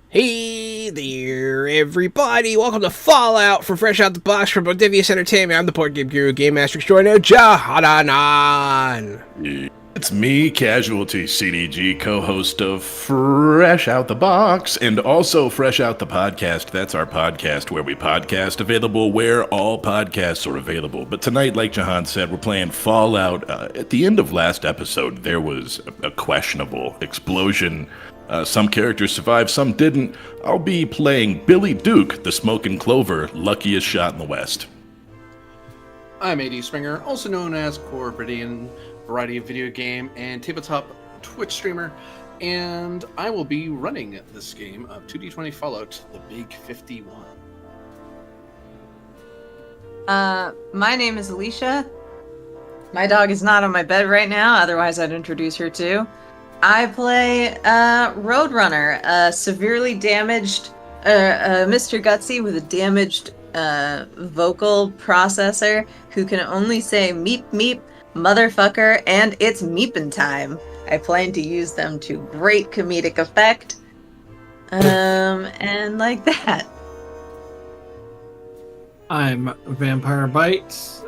Hey there, everybody! Welcome to Fallout for Fresh Out the Box from Bodivius Entertainment. I'm the Board Game Guru, Game Master Extraordinaire, Jahananan. It's me, Casualty CDG, co-host of Fresh Out the Box, and also Fresh Out the Podcast. That's our podcast where we podcast, available where all podcasts are available. But tonight, like Jahan said, we're playing Fallout. At the end of last episode, there was a questionable explosion. Some characters survived, some didn't. I'll be playing Billy Duke, the Smokin' Clover, luckiest shot in the West. I'm AD Springer, also known as Corbridian, variety of video game and tabletop Twitch streamer, and I will be running this game of 2D20 Fallout, the Big 51. My name is Alicia. My dog is not on my bed right now, otherwise I'd introduce her too. I play Roadrunner, a severely damaged Mr. Gutsy with a damaged vocal processor who can only say meep meep, motherfucker, and it's meepin' time. I plan to use them to great comedic effect. And like that. I'm Vampire Bites.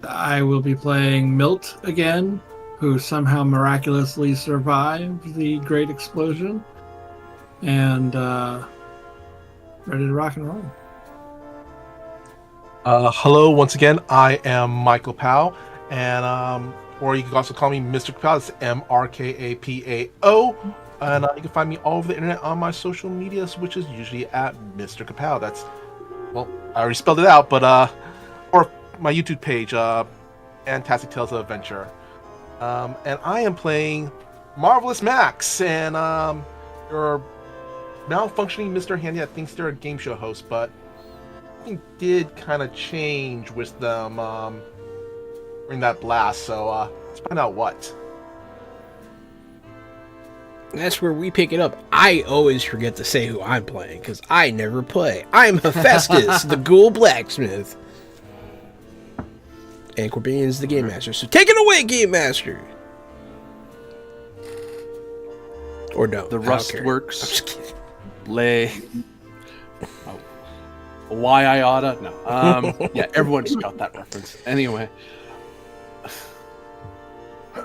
I will be playing Milt again, who somehow miraculously survived the great explosion, and ready to rock and roll. Hello once again, I am Michael Powell, and or you can also call me Mr. Kapao. It's MRKAPAO, and you can find me all over the internet on my social medias, which is usually at Mr. Kapao. That's, well, I already spelled it out, but or my YouTube page, Fantastic Tales of Adventure. And I am playing Marvelous Max, and your malfunctioning Mr. Handy that thinks they're a game show host, but something did kind of change with them during that blast, so let's find out what. That's where we pick it up. I always forget to say who I'm playing, because I never play. I'm Hephaestus, the Ghoul Blacksmith. And Corbinian's the Game Master. So take it away, Game Master! Or no. The Rustworks lay... Oh. Why I oughta? No. Yeah, everyone just got that reference. Anyway.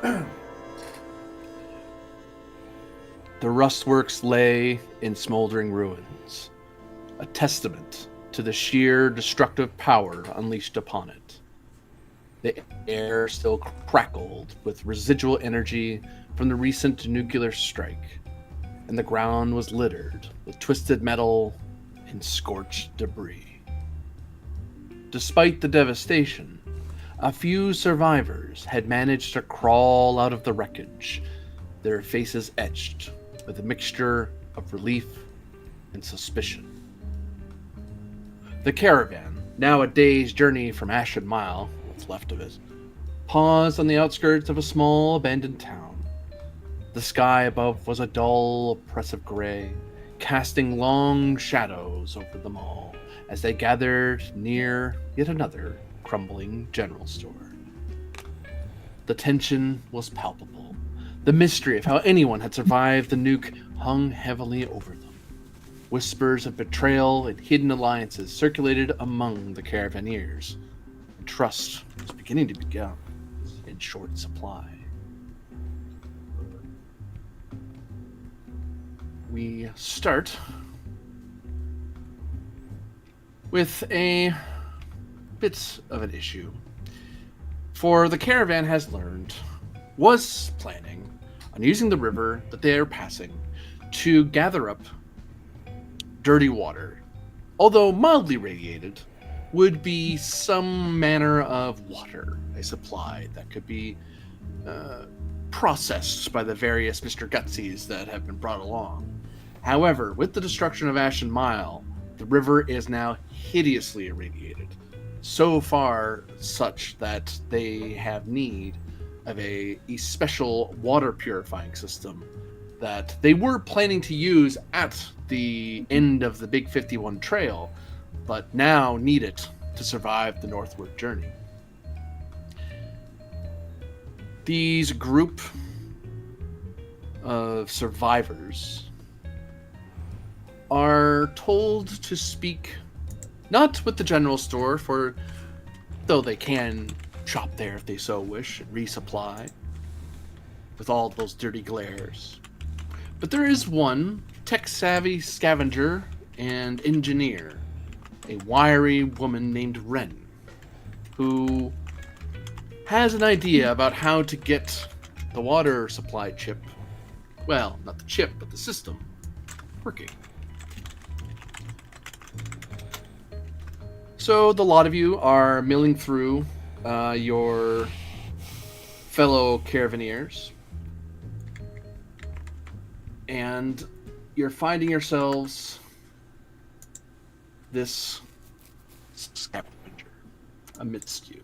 The Rustworks lay in smoldering ruins, a testament to the sheer destructive power unleashed upon it. The air still crackled with residual energy from the recent nuclear strike, and the ground was littered with twisted metal and scorched debris. Despite the devastation, a few survivors had managed to crawl out of the wreckage, their faces etched with a mixture of relief and suspicion. The caravan, now a day's journey from Ashen Mile, left of it, paused on the outskirts of a small abandoned town. The sky above was a dull, oppressive gray, casting long shadows over them all as they gathered near yet another crumbling general store. The tension was palpable. The mystery of how anyone had survived the nuke hung heavily over them. Whispers of betrayal and hidden alliances circulated among the caravaneers. Trust was beginning to become in short supply. We start with a bit of an issue. For the caravan was planning on using the river that they are passing to gather up dirty water, although mildly radiated, would be some manner of water they supplied that could be processed by the various Mr. Gutsies that have been brought along. However, with the destruction of Ashen Mile, The river is now hideously irradiated, so far such that they have need of a special water purifying system that they were planning to use at the end of the Big 51 trail, but now need it to survive the northward journey. These group of survivors are told to speak not with the general store, for though they can shop there if they so wish and resupply with all those dirty glares. But there is one tech-savvy scavenger and engineer, a wiry woman named Ren, who has an idea about how to get the water supply chip, well, not the chip, but the system, working. So the lot of you are milling through your fellow caravaneers, and you're finding yourselves this scavenger amidst you.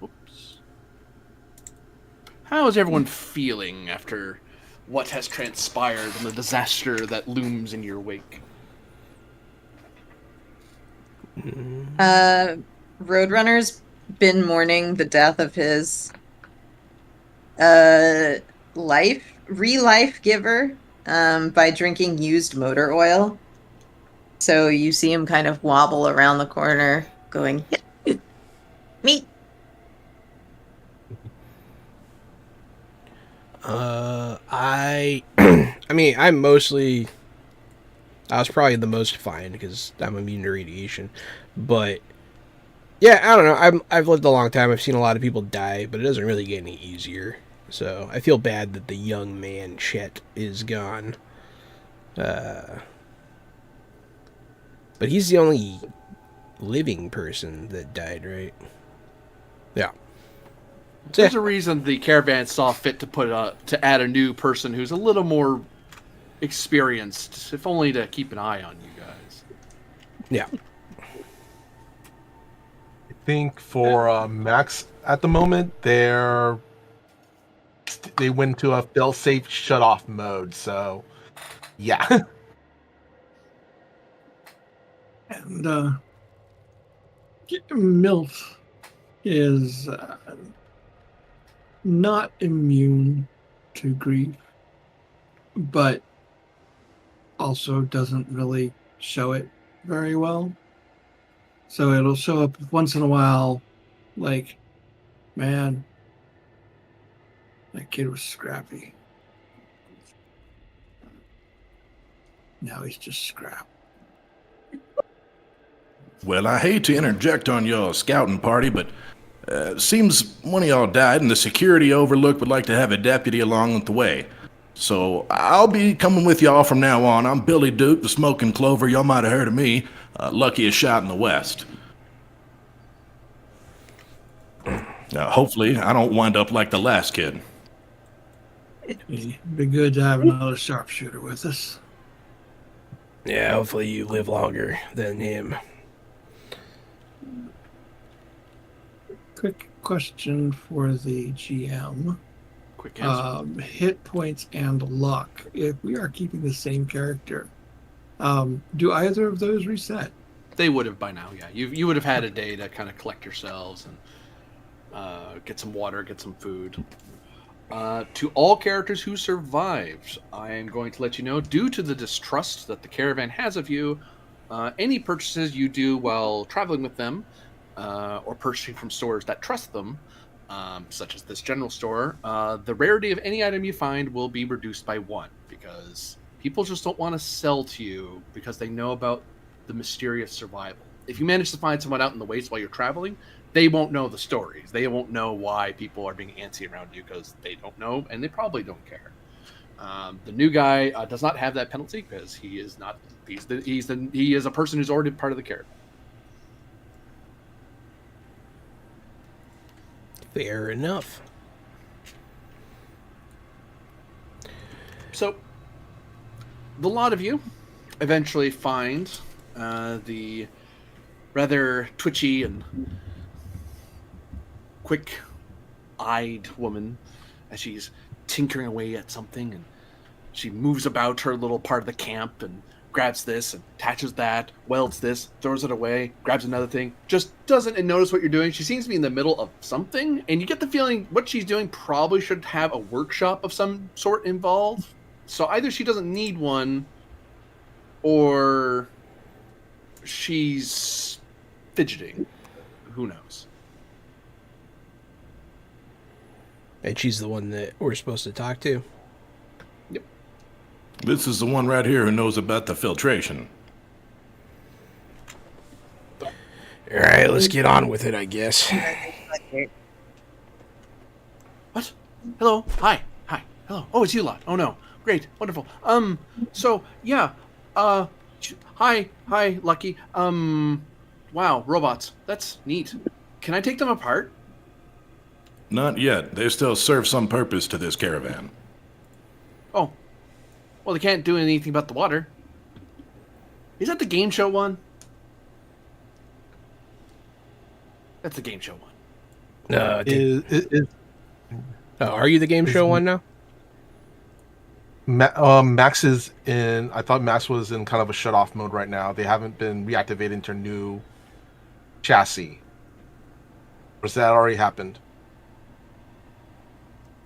Oops. How is everyone feeling after what has transpired and the disaster that looms in your wake? Roadrunner's been mourning the death of his life giver by drinking used motor oil. So you see him kind of wobble around the corner going, meat. I mean, I was probably the most fine because I'm immune to radiation. But yeah, I don't know. I've lived a long time. I've seen a lot of people die, but it doesn't really get any easier. So I feel bad that the young man Chet is gone. But he's the only living person that died, right? Yeah. There's a reason the caravan saw fit to add a new person who's a little more experienced, if only to keep an eye on you guys. Yeah. I think for Max at the moment, they went to a fail-safe shut-off mode. So, yeah. And Milt is not immune to grief, but also doesn't really show it very well. So it'll show up once in a while, like, man, that kid was scrappy. Now he's just scrap. Well, I hate to interject on your scouting party, but seems one of y'all died and the security overlook would like to have a deputy along with the way. So I'll be coming with y'all from now on. I'm Billy Duke, the Smoking Clover. Y'all might have heard of me. Luckiest shot in the West. Hopefully, I don't wind up like the last kid. It'd be good to have another sharpshooter with us. Yeah, hopefully you live longer than him. Quick question for the GM. Quick answer. Hit points and luck. If we are keeping the same character, do either of those reset? They would have by now, yeah. You would have had a day to kind of collect yourselves and get some water, get some food. To all characters who survived, I am going to let you know, due to the distrust that the caravan has of you, any purchases you do while traveling with them, or purchasing from stores that trust them, such as this general store, the rarity of any item you find will be reduced by 1, because people just don't want to sell to you because they know about the mysterious survival. If you manage to find someone out in the waste while you're traveling, they won't know the stories. They won't know why people are being antsy around you because they don't know, and they probably don't care. The new guy does not have that penalty because he is not. He is a person who's already part of the caravan. Fair enough. So, the lot of you eventually find the rather twitchy and quick-eyed woman as she's tinkering away at something, and she moves about her little part of the camp and grabs this and attaches that, welds this, throws it away, grabs another thing, just doesn't notice what you're doing. She seems to be in the middle of something, and you get the feeling what she's doing probably should have a workshop of some sort involved. So either she doesn't need one, or she's fidgeting. Who knows? And she's the one that we're supposed to talk to. Yep. This is the one right here who knows about the filtration. All right, let's get on with it, I guess. What? Hello? Hi. Hello. Oh, it's you lot. Oh no. Great. Wonderful. So yeah. Hi, Lucky. Wow, robots. That's neat. Can I take them apart? Not yet. They still serve some purpose to this caravan. Oh. Well, they can't do anything about the water. Is that the game show one? That's the game show one. No, are you the game show one now? Max is in. I thought Max was in kind of a shut-off mode right now. They haven't been reactivated into new chassis. Or has that already happened?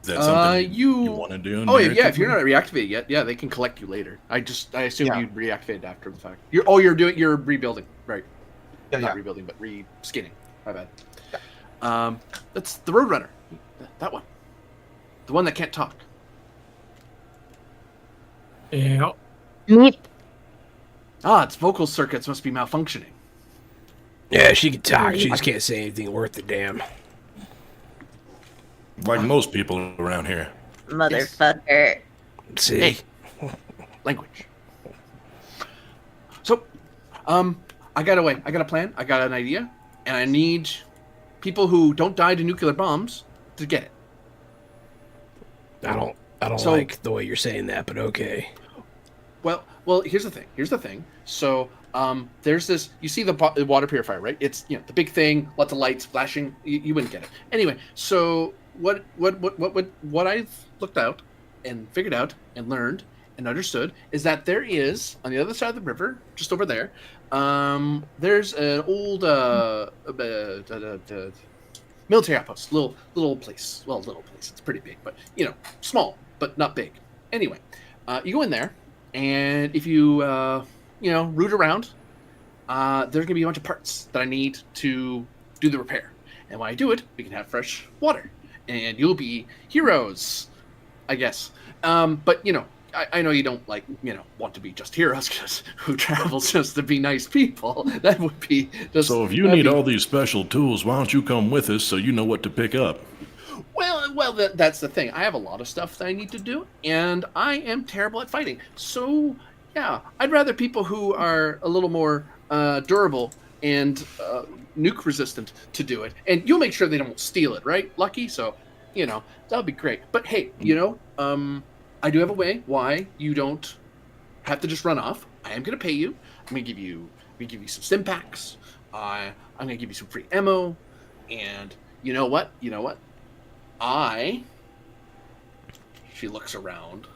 Is that something you want to do? Oh yeah, if you're not reactivated yet, yeah, they can collect you later. I assumed you'd reactivate after the fact. You're rebuilding, right? Yeah, not rebuilding, but re-skinning. My bad. Yeah. That's the Roadrunner. That one. The one that can't talk. Yeah. Its vocal circuits must be malfunctioning. Yeah, she can talk. She just can't say anything worth a damn. Like most people around here. Motherfucker. See? Hey. Language. So, I got a plan. I got an idea, and I need people who don't die to nuclear bombs to get it. I don't like the way you're saying that, but okay. Well, here's the thing. So, there's this. You see the water purifier, right? It's the big thing, lots of lights flashing. You wouldn't get it anyway. So what I've looked out and figured out and learned and understood is that there is on the other side of the river, just over there. There's an old military outpost, little place. Well, little place. It's pretty big, but small, but not big. Anyway, you go in there, and if you root around, there's gonna be a bunch of parts that I need to do the repair. And when I do it, we can have fresh water, and you'll be heroes, I guess. But I know you don't want to be just heroes, because who travels just to be nice people? That would be just. So if you need all these special tools, why don't you come with us so you know what to pick up? Well, that's the thing. I have a lot of stuff that I need to do, and I am terrible at fighting. So yeah, I'd rather people who are a little more durable and nuke resistant to do it. And you'll make sure they don't steal it, right, Lucky? So that'll be great. But hey, I do have a way why you don't have to just run off. I am going to pay you. I'm going to give you some stim packs. I'm going to give you some free ammo. And you know what? She looks around.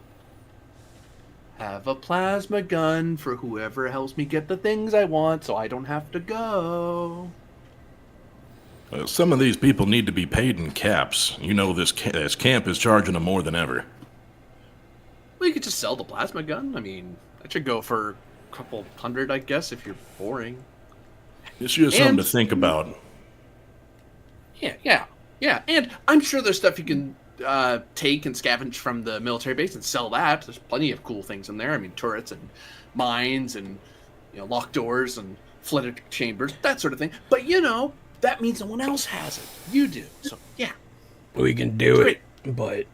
Have a plasma gun for whoever helps me get the things I want, so I don't have to go. Some of these people need to be paid in caps. This camp is charging them more than ever. Well, you could just sell the plasma gun. I mean, that should go for a couple hundred, I guess, if you're boring. It's just something to think about. Yeah. And I'm sure there's stuff you can take and scavenge from the military base and sell that. There's plenty of cool things in there. I mean, turrets and mines and locked doors and flooded chambers, that sort of thing. But that means no one else has it. You do. So yeah, we can do it, but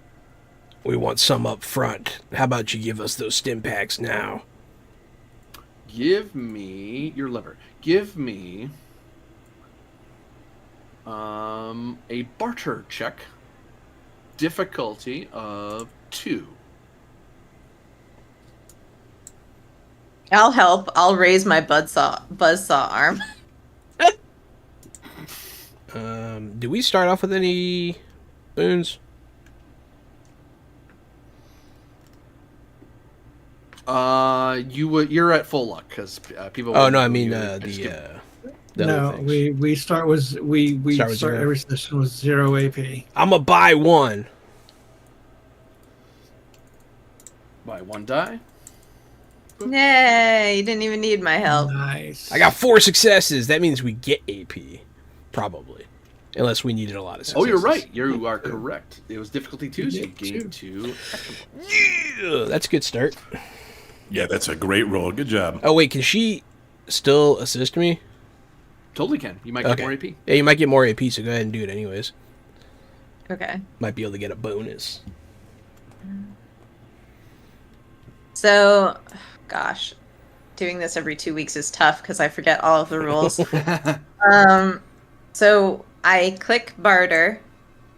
we want some up front. How about you give us those stim packs now? Give me your liver. Give me a barter check. Difficulty of 2. I'll help. I'll raise my buzzsaw arm. Do we start off with any boons? You're at full luck because people. Oh no, I will mean you- just give- the No, other things. we start with we Start with start zero. every session with 0 AP. I'ma buy one. buy one die. Yay! You didn't even need my help. Nice. I got 4 successes. That means we get AP, probably, unless we needed a lot of successes. Oh, you're right. You are correct. It was difficulty 2, so you Yeah, gained 2 action points. Yeah, that's a good start. Yeah, that's a great roll. Good job. Oh wait, can she still assist me? Totally can. You might get Okay. more AP. Yeah, you might get more AP, so go ahead and do it anyways. Okay. Might be able to get a bonus. So, gosh, doing this every 2 weeks is tough because I forget all of the rules. So I click barter.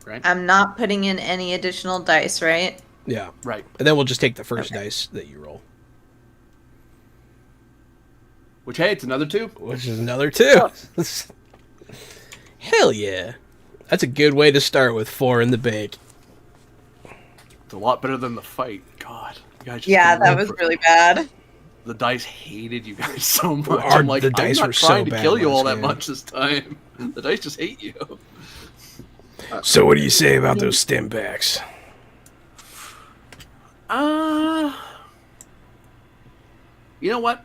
Right. I'm not putting in any additional dice, right? Yeah, Right. and then we'll just take the first Okay. dice that you roll, Which, hey, it's another 2. which is another 2. Hell yeah, that's a good way to start with 4 in the bank. It's a lot better than the fight. God. You guys just Yeah, couldn't that live was for- really bad. The dice hated you guys so much. Our- I'm like, the dice I'm not were so trying to bad kill you all last that game. much this time. The dice just hate you. So what do you say about those stim packs? You know what?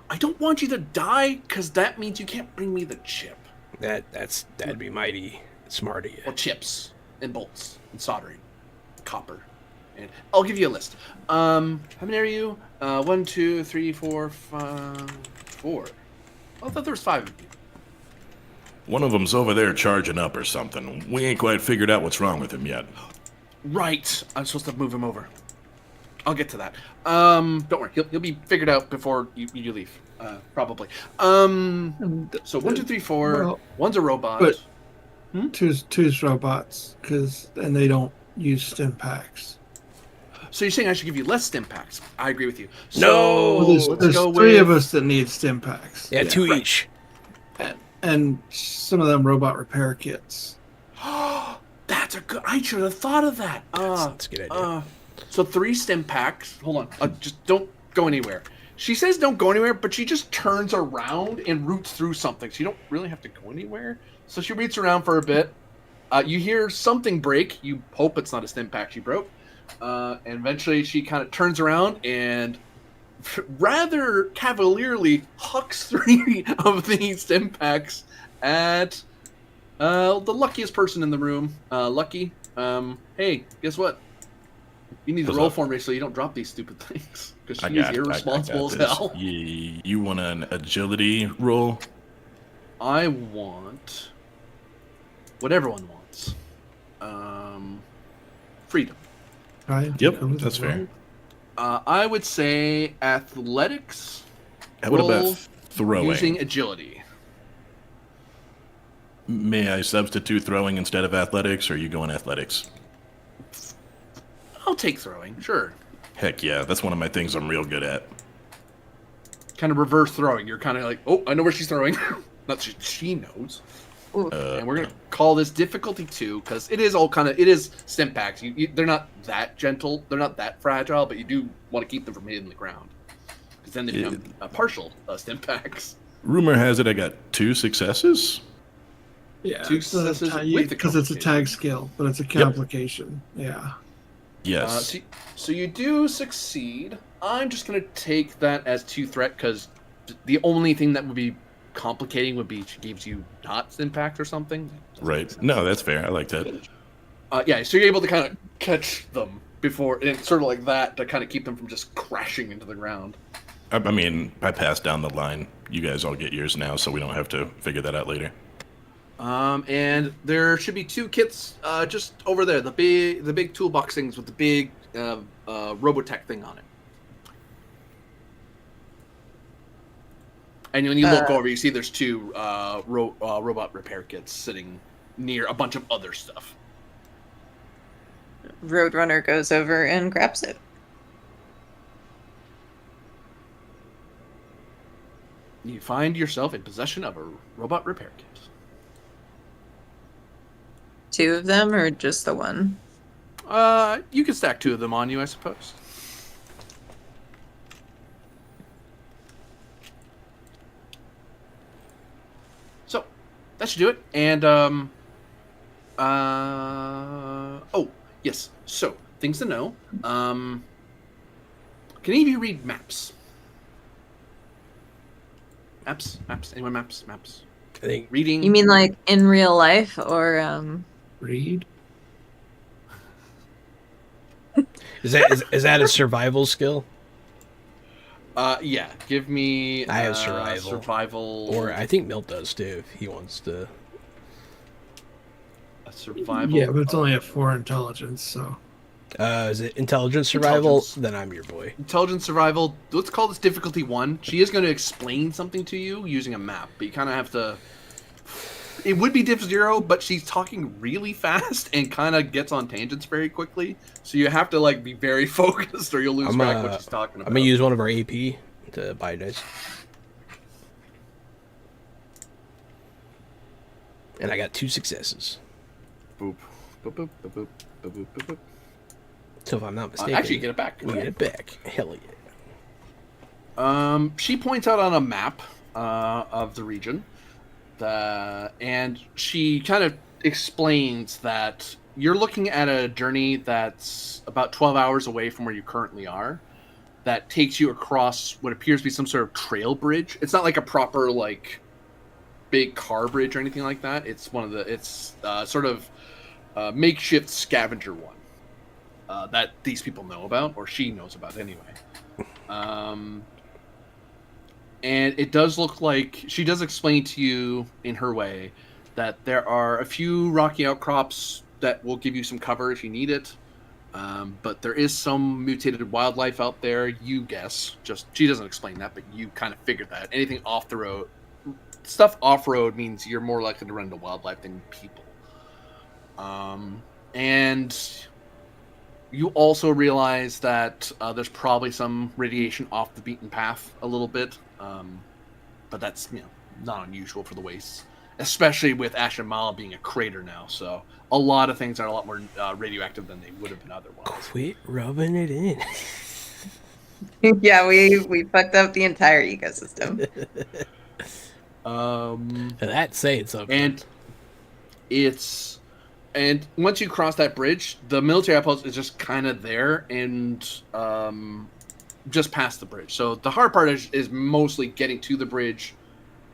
I don't want you to die because that means you can't bring me the chip. That'd be mighty smart of you. Well, chips and bolts and soldering, copper, and I'll give you a list. How many are you? 1, 2, 3, 4, 5, 4. I thought there was 5 of you. One of them's over there charging up or something. We ain't quite figured out what's wrong with him yet. Right. I'm supposed to move him over. I'll get to that. Don't worry. He'll be figured out before you leave. Probably. So 1, 2, 3, 4. Well, One's a robot. but- Two's robots, and they don't use stim packs. So you're saying I should give you less stim packs? I agree with you. No! So Well, there's let's go 3 with of us that need stim packs. Yeah, 2 right. each. And some of them robot repair kits. That's a good. I should have thought of that. That's a good idea. So 3 stim packs. Hold on. Just don't go anywhere. She says don't go anywhere, but she just turns around and roots through something. So you don't really have to go anywhere. So she roots around for a bit. You hear something break. You hope it's not a stim pack she broke. And eventually she kind of turns around and rather cavalierly hucks 3 of these stim packs at the luckiest person in the room. Lucky. Hey, guess what? You need to What's roll up? for me so you don't drop these stupid things. Because I she is got irresponsible this. as hell. You want an agility roll? I want what everyone wants. Freedom. Right? Yep, that's fair. I would say athletics. What roll about throwing? Using agility. May I substitute throwing instead of athletics, or are you going athletics? I'll take throwing, sure. Heck yeah, that's one of my things I'm real good at. Kind of reverse throwing. You're kind of like, oh, I know where she's throwing. Not she knows. Ooh. And we're gonna call this difficulty 2 because it is all kind of it is stim packs. They're not that gentle. They're not that fragile, but you do want to keep them from hitting the ground because then they become partial stim packs. Rumor has it I got 2 successes. Yeah, 2 successes with the because it's a complication. tag skill, but it's a complication. Yeah. Yes. So you do succeed. I'm just gonna take that as 2 threat because the only thing that would be complicating would be she gives you not impact or something. Right. No, that's fair. I like that. Yeah, so you're able to kind of catch them before, and it's sort of like that to kind of keep them from just crashing into the ground. I mean, I passed down the line. You guys all get yours now, so we don't have to figure that out later. And there should be 2 kits just over there, the big toolbox things with the big Robotech thing on it. And when you look over, you see there's 2 robot repair kits sitting near a bunch of other stuff. Roadrunner goes over and grabs it. you find yourself in possession of a robot repair kit. 2 of them, or just the one? You can stack 2 of them on you, I suppose. So, that should do it. And, oh, yes. So, things to know. Can any of you read maps? Maps? Anyone maps? I think. Reading? You mean like in real life, or Read. Is that a survival skill? Yeah. Give me. I have survival. Survival. Or I think Milt does too, if he wants to. A survival. Yeah, but it's only a 4 intelligence, so. Is it intelligence survival? Intelligence. Then I'm your boy. Intelligence survival. Let's call this difficulty 1. She is going to explain something to you using a map, but you kind of have to. It would be diff 0, but she's talking really fast and kind of gets on tangents very quickly. So you have to like be very focused, or you'll lose track of what she's talking about. I'm gonna use one of our AP to buy dice, and I got 2 successes. Boop. Boop, boop, boop, boop, boop, boop, boop, boop. So if I'm not mistaken, Actually, you get it back. we get it back. Hell yeah! She points out on a map of the region, and she kind of explains that you're looking at a journey that's about 12 hours away from where you currently are. That takes you across what appears to be some sort of trail bridge. It's not like a proper like big car bridge or anything like that. It's one of the sort of makeshift scavenger one that these people know about, or she knows about anyway. And it does look like she does explain to you in her way that there are a few rocky outcrops that will give you some cover if you need it. But there is some mutated wildlife out there, you guess. Just she doesn't explain that, but you kind of figured that. Anything off the road, stuff off-road means you're more likely to run into wildlife than people. And you also realize that there's probably some radiation off the beaten path a little bit. But that's not unusual for the wastes, especially with Ashen Mile being a crater now. So a lot of things are a lot more radioactive than they would have been otherwise. Quit rubbing it in. Yeah, we fucked up the entire ecosystem. That's saying something. And once you cross that bridge, the military outpost is just kind of there and just past the bridge. So the hard part is mostly getting to the bridge,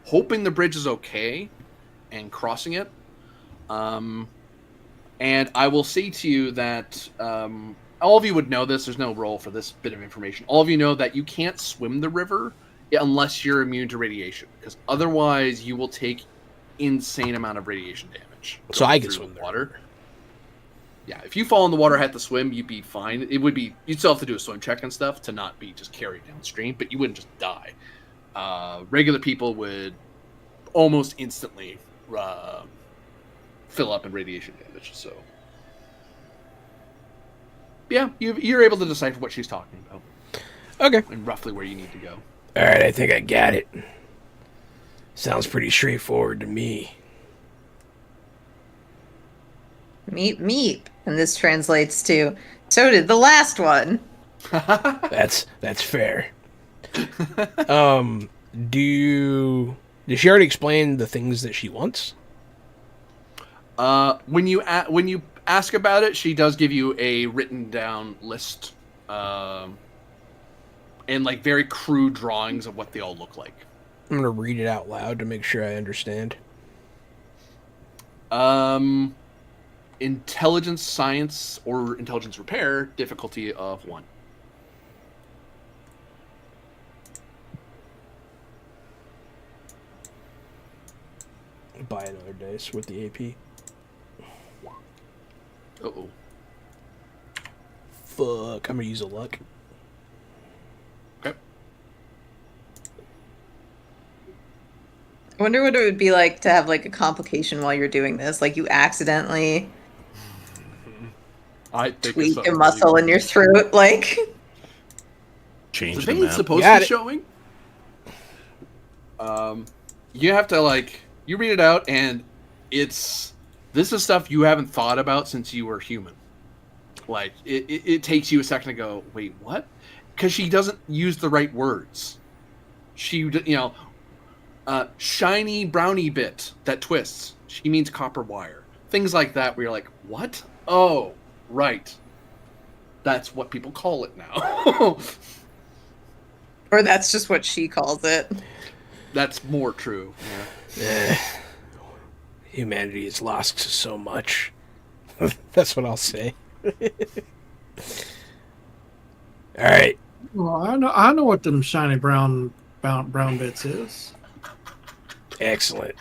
hoping the bridge is okay, and crossing it. And I will say to you that all of you would know this. There's no role for this bit of information. All of you know that you can't swim the river unless you're immune to radiation, because otherwise you will take insane amount of radiation damage. So I can swim the water. Yeah, if you fall in the water, had to swim, you'd be fine. It would be you'd still have to do a swim check and stuff to not be just carried downstream, but you wouldn't just die. Regular people would almost instantly fill up in radiation damage. So, yeah, you're able to decipher what she's talking about. Okay. And roughly where you need to go. All right, I think I got it. Sounds pretty straightforward to me. Meep meep. And this translates to, so did the last one. That's fair. Did she already explain the things that she wants? When you ask about it, she does give you a written down list, and like very crude drawings of what they all look like. I'm gonna read it out loud to make sure I understand. Intelligence science or intelligence repair, difficulty of 1. Buy another dice with the AP. Uh-oh. Fuck, I'm gonna use a luck. Okay. I wonder what it would be like to have like a complication while you're doing this. Like you accidentally I think tweak a muscle in your throat. Like Change the the thing map. it's supposed Got to be it. showing. You have to like you read it out, and this is stuff you haven't thought about since you were human. Like it takes you a second to go, wait, what? Because she doesn't use the right words. She, shiny brownie bit that twists. She means copper wire. Things like that where you're like, what? Oh, right. That's what people call it now. Or that's just what she calls it. That's more true. Yeah. Humanity has lost so much. That's what I'll say. All right. Well, I know what them shiny brown bits is. Excellent.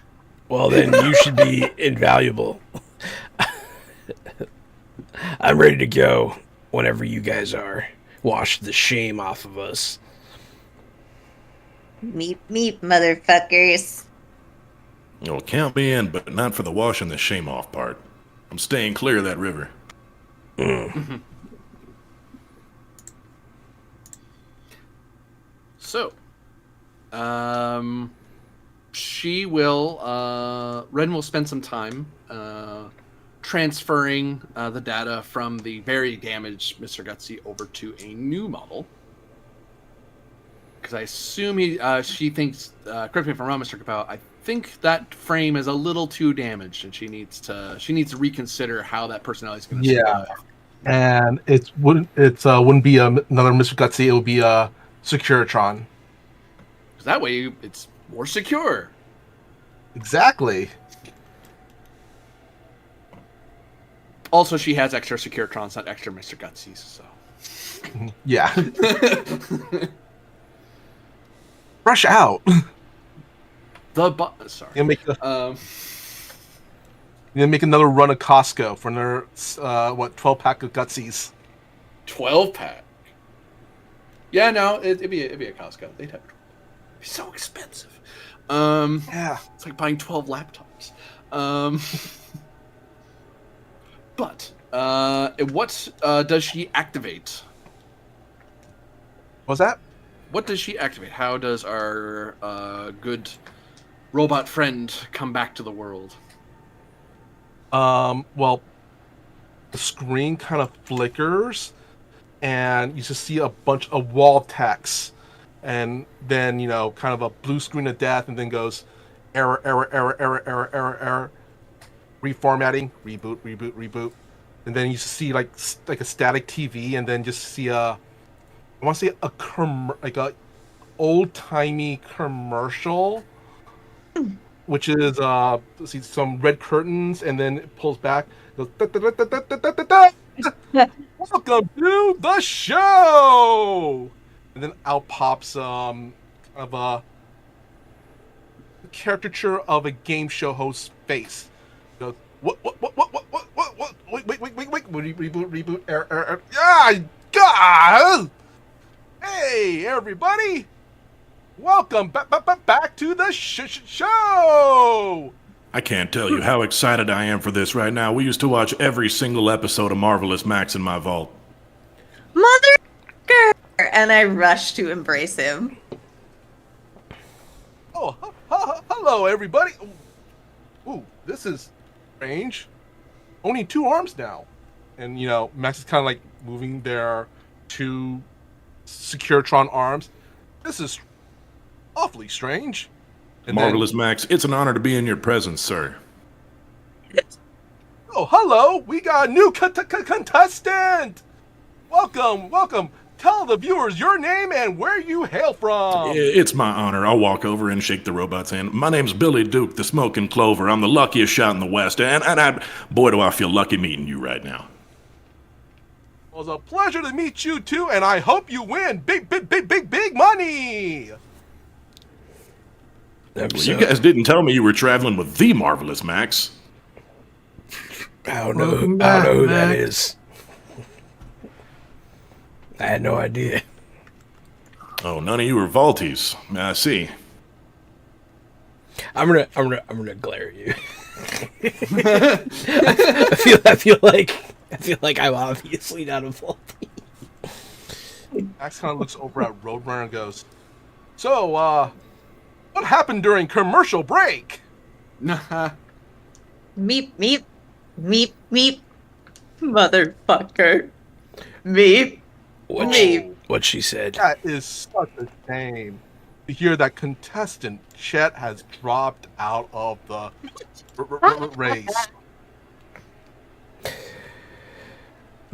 Well, then you should be invaluable. I'm ready to go whenever you guys are. Wash the shame off of us. Meep, meep, motherfuckers. Well, count me in, but not for the washing the shame off part. I'm staying clear of that river. So, Ren will spend some time transferring the data from the very damaged Mr. Gutsy over to a new model. Because I assume she thinks, correct me if I'm wrong, Mr. Capel, I think that frame is a little too damaged, and she needs to reconsider how that personality is going to survive. And it wouldn't be another Mr. Gutsy. It would be a Securitron. Because that way it's more secure. Exactly. Also, she has extra Securitrons, not extra Mr. Gutsies. So Yeah. Rush out. Sorry. You're gonna make another run of Costco for another 12-pack of Gutsies. 12-pack. Yeah, no, it'd be a Costco. They'd have it'd be so expensive. Yeah. It's like buying 12 laptops. But what does she activate? What's that? What does she activate? How does our good robot friend come back to the world? Well, the screen kind of flickers, and you just see a bunch of wall text, and then kind of a blue screen of death, and then goes error, reformatting, reboot, and then you see like a static TV, and then just see I want to say a old timey commercial. Which is let's see, some red curtains, and then it pulls back. Goes, welcome to the show, and then out pops of a caricature of a game show host's face. It goes, what? Wait, reboot, error. Yeah, God! Hey, everybody! Welcome back to the show! I can't tell you how excited I am for this right now. We used to watch every single episode of Marvelous Max in my vault. Mother! And I rush to embrace him. Oh, hello, everybody! Ooh, this is strange. Only 2 arms now. And, Max is kind of like moving their 2 Securitron arms. This is awfully strange. And Marvelous Max, it's an honor to be in your presence, sir. Oh, hello! We got a new contestant! Welcome! Tell the viewers your name and where you hail from! It's my honor. I'll walk over and shake the robot's hand. My name's Billy Duke, the Smoking Clover. I'm the luckiest shot in the West, and boy, do I feel lucky meeting you right now. Well, it's a pleasure to meet you, too, and I hope you win big money! You guys didn't tell me you were traveling with the Marvelous Max. I don't know who that is. I had no idea. Oh, none of you are Vaulties. I see. I'm gonna glare at you. I feel like I'm obviously not a Vaultie. Max kind of looks over at Roadrunner and goes, "So, What happened during commercial break? Nah. Meep, meep, meep, meep. Motherfucker. Meep, meep. What she said. That is such a shame to hear that contestant Chet has dropped out of the race.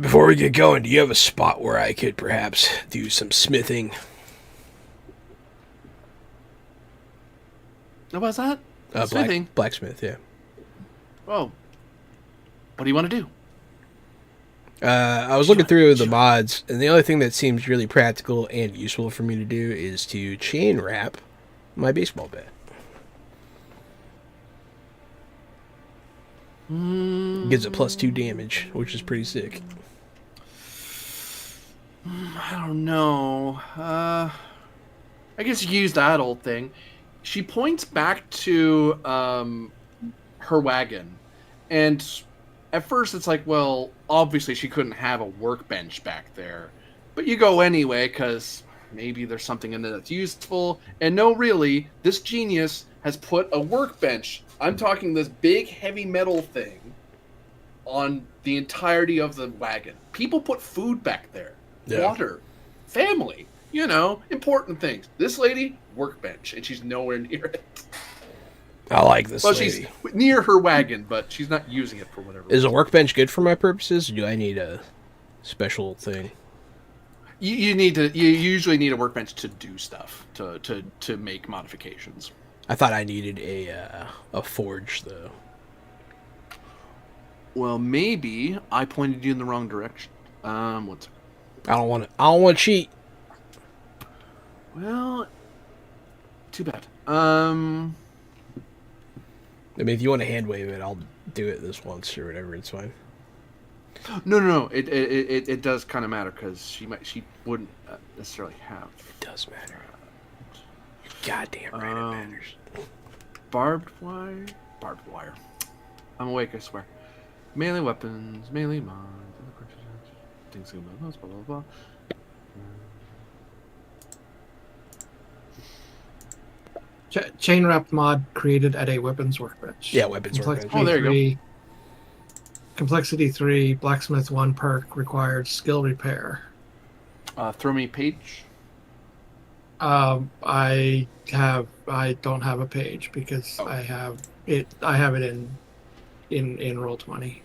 Before we get going, do you have a spot where I could perhaps do some smithing? What was that? Smithing? Blacksmith, yeah. Well, what do you want to do? I was looking through the mods, and the only thing that seems really practical and useful for me to do is to chain wrap my baseball bat. Gives it +2 damage, which is pretty sick. I don't know. I guess use that old thing. She points back to her wagon, and at first it's like, well, obviously she couldn't have a workbench back there, but you go anyway because maybe there's something in there that's useful. And no, really, this genius has put a workbench. I'm talking this big heavy metal thing on the entirety of the wagon. People put food back there. Yeah. Water, family, important things. This lady, workbench, and she's nowhere near it. I like this Well, lady. she's near her wagon, but she's not using it for whatever Is a reason. workbench good for my purposes, or do I need a special thing? You usually need a workbench to do stuff, to make modifications. I thought I needed a forge, though. Well, maybe I pointed you in the wrong direction. One second. I don't want to cheat. Well, too bad. I mean, if you want to hand wave it, I'll do it this once or whatever. It's fine. No. It does kind of matter because she wouldn't necessarily have. It does matter. You're goddamn right, it matters. Barbed wire. I'm awake, I swear. Melee weapons, melee mods, things about those, blah blah blah. Chain wrap mod created at a weapons workbench. Yeah, weapons workbench. Oh, there you go. Complexity 3, Blacksmith 1 perk required skill repair. Throw me page. I don't have a page because I have it in Roll20.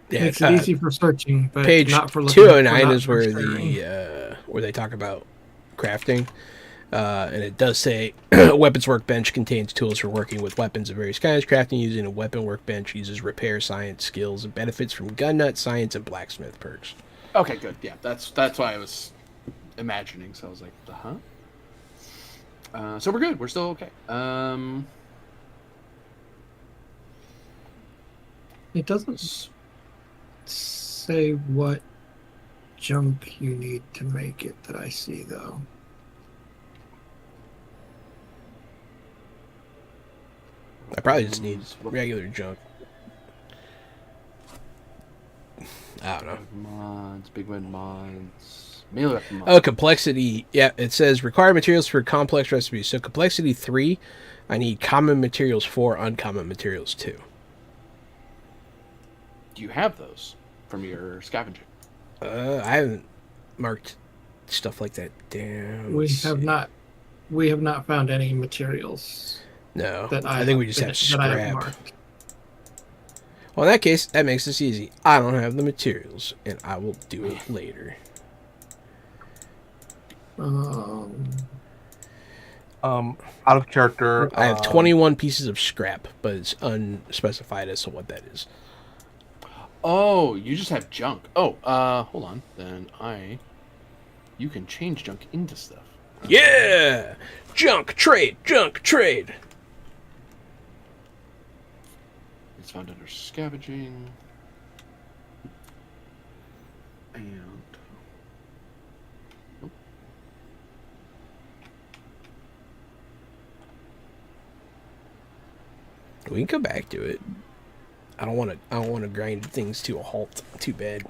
Yeah, Makes it easy for searching, but page not for looking. 209 is for where sharing. where they talk about crafting, and it does say weapons workbench contains tools for working with weapons of various kinds. Crafting using a weapon workbench uses repair science skills and benefits from gun nut science and blacksmith perks. Okay, good. Yeah, that's why I was imagining. So I was like, so we're good. We're still okay. It doesn't say what junk you need to make it that I see, though. I probably just need regular junk. I don't know. Mods, big red mods, melee weapon mods. Oh, complexity. Yeah, it says required materials for complex recipes. So complexity 3, I need common materials 4, uncommon materials 2. Do you have those from your scavenging? I haven't marked stuff like that down. We Let's have see. not. We have not found any materials No, that I think we just have that I have scrap. marked. Well, in that case, that makes this easy. I don't have the materials, and I will do it later. Out of character. I have 21 pieces of scrap, but it's unspecified as to what that is. Oh, you just have junk. Oh, hold on. Then you can change junk into stuff. Yeah! Junk trade! Junk trade! It's found under scavenging. And We can come back to it. I don't want to grind things to a halt. Too bad.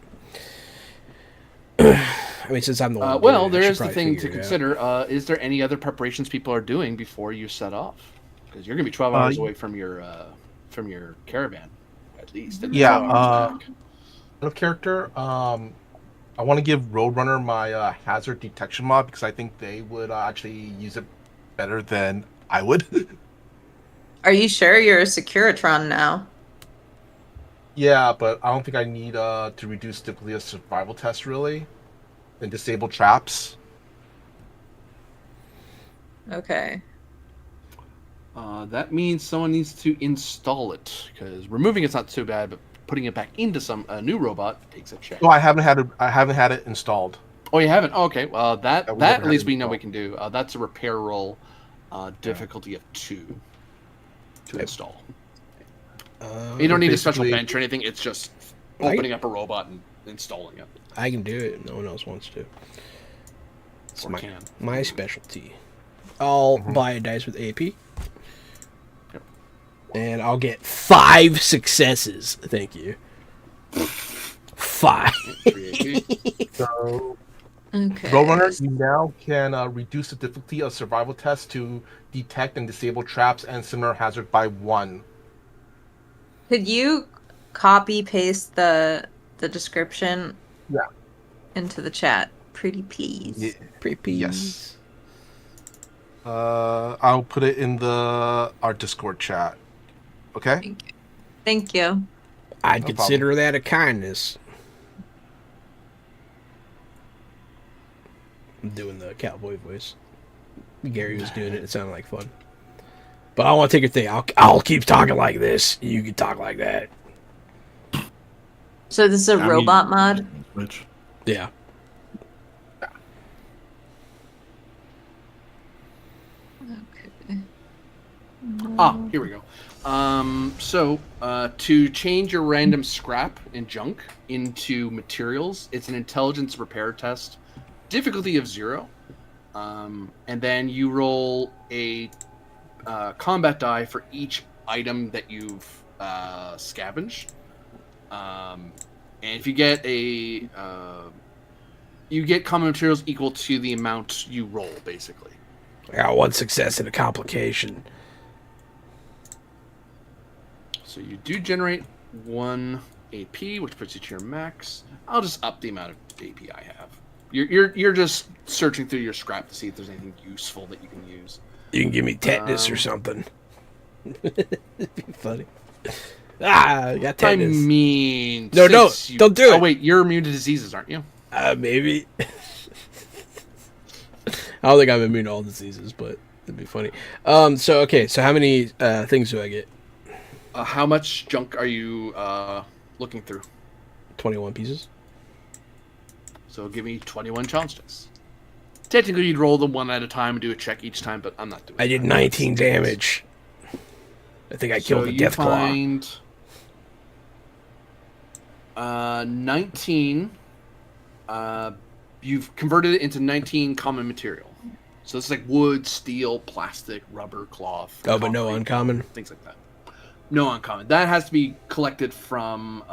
I mean, since I'm the one. Well, doing it, I there should is the probably thing to figure it out. consider. Is there any other preparations people are doing before you set off? Because you're going to be 12 hours away from your caravan, at least. And Yeah. 12 hours back. Out of character, I want to give Roadrunner my hazard detection mod because I think they would actually use it better than I would. Are you sure you're a Securitron now? Yeah, but I don't think I need to reduce difficulty of survival test really, and disable traps. Okay. That means someone needs to install it, because removing it's not too bad, but putting it back into a new robot takes a check. No, I haven't had it installed. Oh, you haven't? Okay, well that we've never at least had it we know we installed. can do. That's a repair roll, difficulty of 2 to install. You don't need a special basically- bench or anything. It's just opening up a robot and installing it. I can do it. No one else wants to. It's Or can. my specialty. I'll buy a dice with AP. Yep. And I'll get 5 successes. Thank you. 5. 3 AP. So Okay. Roadrunner, you now can reduce the difficulty of survival tests to detect and disable traps and similar hazard by 1. Could you copy paste the description? Yeah. Into the chat, pretty please. Pretty. Yes. I'll put it in our Discord chat. Okay. Thank you. I'd No consider that a kindness. I'm doing the cowboy voice. Gary was doing it. It sounded like fun. But I want to take your thing. I'll keep talking like this. You can talk like that. So this is a robot mod? Which Yeah. Okay. Here we go. To change your random scrap and junk into materials, it's an intelligence repair test, difficulty of 0, and then you roll a combat die for each item that you've scavenged. And if you get you get common materials equal to the amount you roll, basically. I got 1 success and a complication. So you do generate 1 AP, which puts you to your max. I'll just up the amount of AP I have. You're just searching through your scrap to see if there's anything useful that you can use. You can give me tetanus or something. It'd be funny. I got I tetanus. mean, No, since don't do it. Oh wait, you're immune to diseases, aren't you? Maybe. I don't think I'm immune to all diseases, but it'd be funny. So how many things do I get? How much junk are you looking through? 21 pieces. So give me 21 challenge dice. Technically, you'd roll them one at a time and do a check each time, but I'm not doing. I did 19 damage. I think I killed the you Death Claw. find 19. You've converted it into 19 common material. So it's like wood, steel, plastic, rubber, cloth. Oh, but no concrete, uncommon? things like that. No uncommon. That has to be collected from.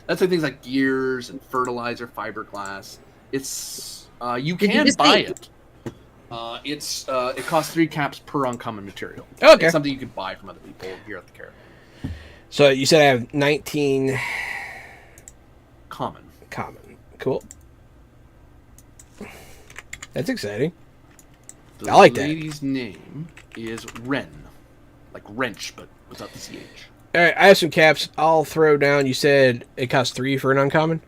That's like things like gears and fertilizer, fiberglass. It's you Did you can just buy say- it. It costs 3 caps per uncommon material. Okay. It's something you can buy from other people here at the caravan. So you said I have 19 Common. common. Cool. That's exciting. The I like that. lady's name is Ren, like wrench, but without the ch. All right, I have some caps. I'll throw down. You said it costs 3 for an uncommon?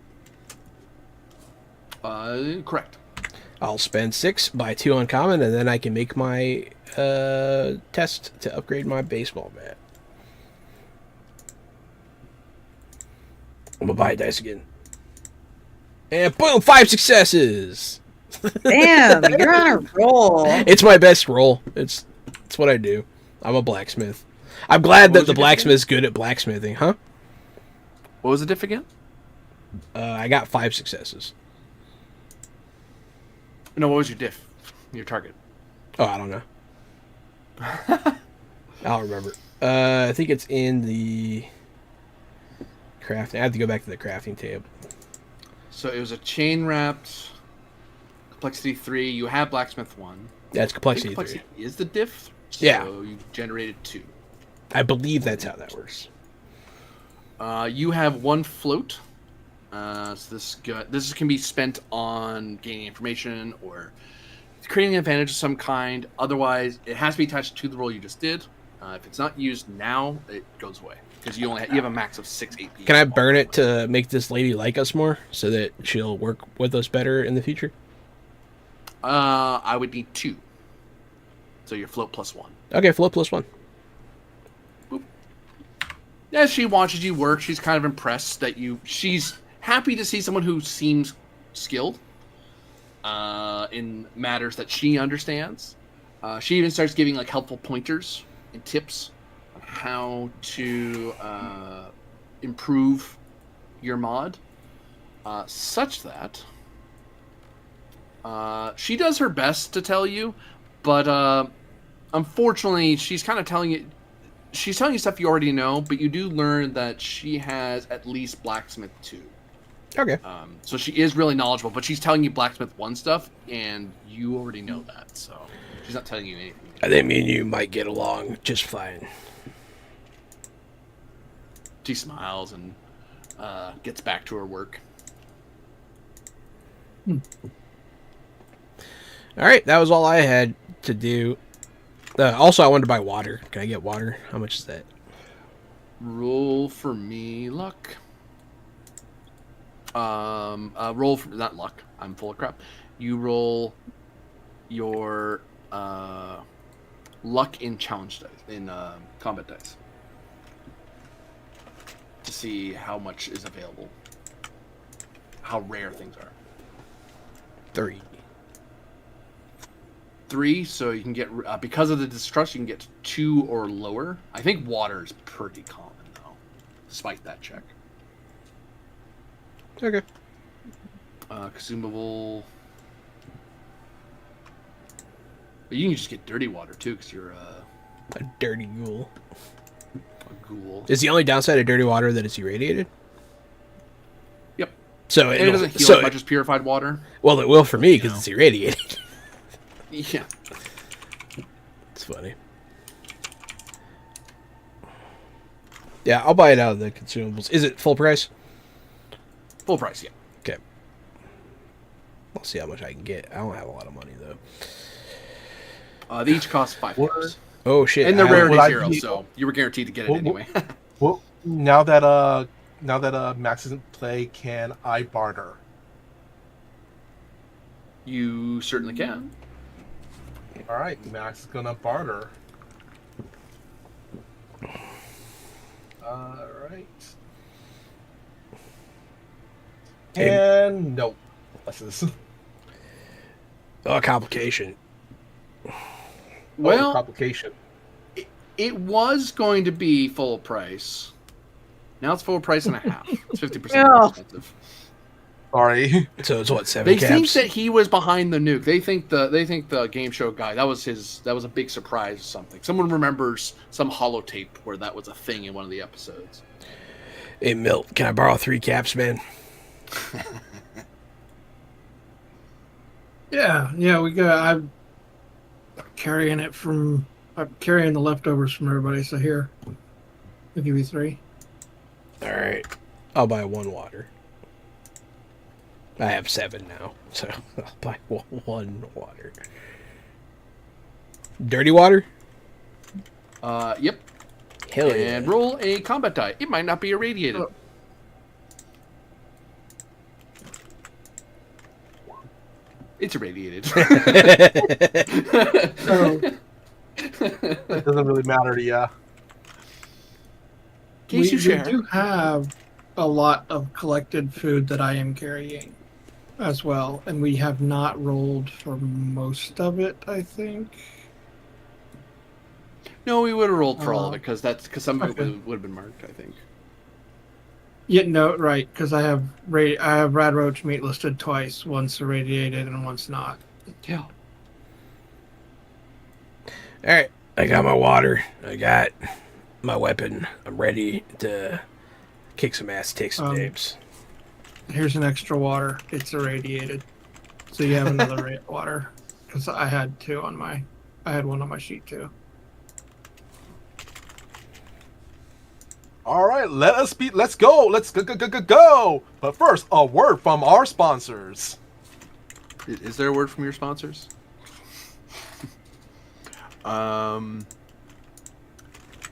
Correct. I'll spend 6, buy 2 uncommon, and then I can make my test to upgrade my baseball bat. I'm gonna buy a dice again. And boom, 5 successes! Damn, you're on a roll. It's my best roll. It's what I do. I'm a blacksmith. I'm glad What that was the your blacksmith's good at blacksmithing, huh? What was the diff again? I got 5 successes. No, what was your diff? Your target. Oh, I don't know. I don't remember. I think it's in the crafting. I have to go back to the crafting tab. So it was a chain wrapped complexity 3. You have blacksmith 1. That's I think complexity complexity 3. is the diff. So Yeah. you generated 2. I believe that's how that works. You have 1 float. So this can be spent on gaining information or creating an advantage of some kind. Otherwise, it has to be attached to the roll you just did. If it's not used now, it goes away because you have a max of 6 AP. Can I burn it to make this lady like us more so that she'll work with us better in the future? I would need 2. So your float plus 1. Okay, float plus 1. As she watches you work, she's kind of impressed that she's happy to see someone who seems skilled in matters that she understands. She even starts giving like helpful pointers and tips on how to improve your mod, such that she does her best to tell you, but unfortunately, she's kind of telling you. She's telling you stuff you already know, but you do learn that she has at least blacksmith 2. Okay. So she is really knowledgeable, but she's telling you blacksmith 1 stuff, and you already know that, so she's not telling you anything. I think me and you might get along just fine. She smiles and gets back to her work. All right, that was all I had to do. Also, I wanted to buy water. Can I get water? How much is that? Roll for me luck. Roll for not luck. I'm full of crap. You roll your luck in challenge dice, in combat dice, to see how much is available, how rare things are. 3. 3, so you can get because of the distrust, you can get 2 or lower. I think water is pretty common though, despite that check. Okay. Consumable. But you can just get dirty water too, because you're A dirty ghoul. a ghoul. Is the only downside of dirty water that it's irradiated? Yep. So And it doesn't heal as much as purified water. Well, it will for me because it's irradiated. Yeah. It's funny. Yeah, I'll buy it out of the consumables. Is it full price? Full price, yeah. Okay. I'll see how much I can get. I don't have a lot of money though. They each cost 5 points. Oh shit! And they're I- rarity Would I 0, be- so you were guaranteed to get it Well, anyway. Well, now that Max isn't play, can I barter? You certainly can. All right, Max is gonna barter. All right. And no. Losses. Oh, complication. Well, complication. it was going to be full price. Now it's full price and a half. It's 50% Yeah. more expensive. Sorry. So it's what, 7 They caps? think that he was behind the nuke. They think the game show guy, that was a big surprise or something. Someone remembers some holotape where that was a thing in one of the episodes. Hey, Milt, can I borrow 3 caps, man? Yeah, we got. I'm carrying the leftovers from everybody. So here, I'll give you 3. All right. I'll buy 1 water. I have 7 now, so I'll buy 1 water. Dirty water? Yep. Hell yeah. And roll a combat die. It might not be irradiated. Oh. It's irradiated. So It doesn't really matter to ya. Case you we share. do have a lot of collected food that I am carrying as well, and we have not rolled for most of it. I think. No, we would have rolled for all of it because some of okay. it would have been marked. I think. Yeah, no, right, because I have rad roach meat listed twice, once irradiated and once not. Yeah. All right. I got my water. I got my weapon. I'm ready to kick some ass, take some names. Here's an extra water. It's irradiated. So you have another water. Because I had one on my sheet too. All right, let's go. Let's go. But first, a word from our sponsors. Is there a word from your sponsors?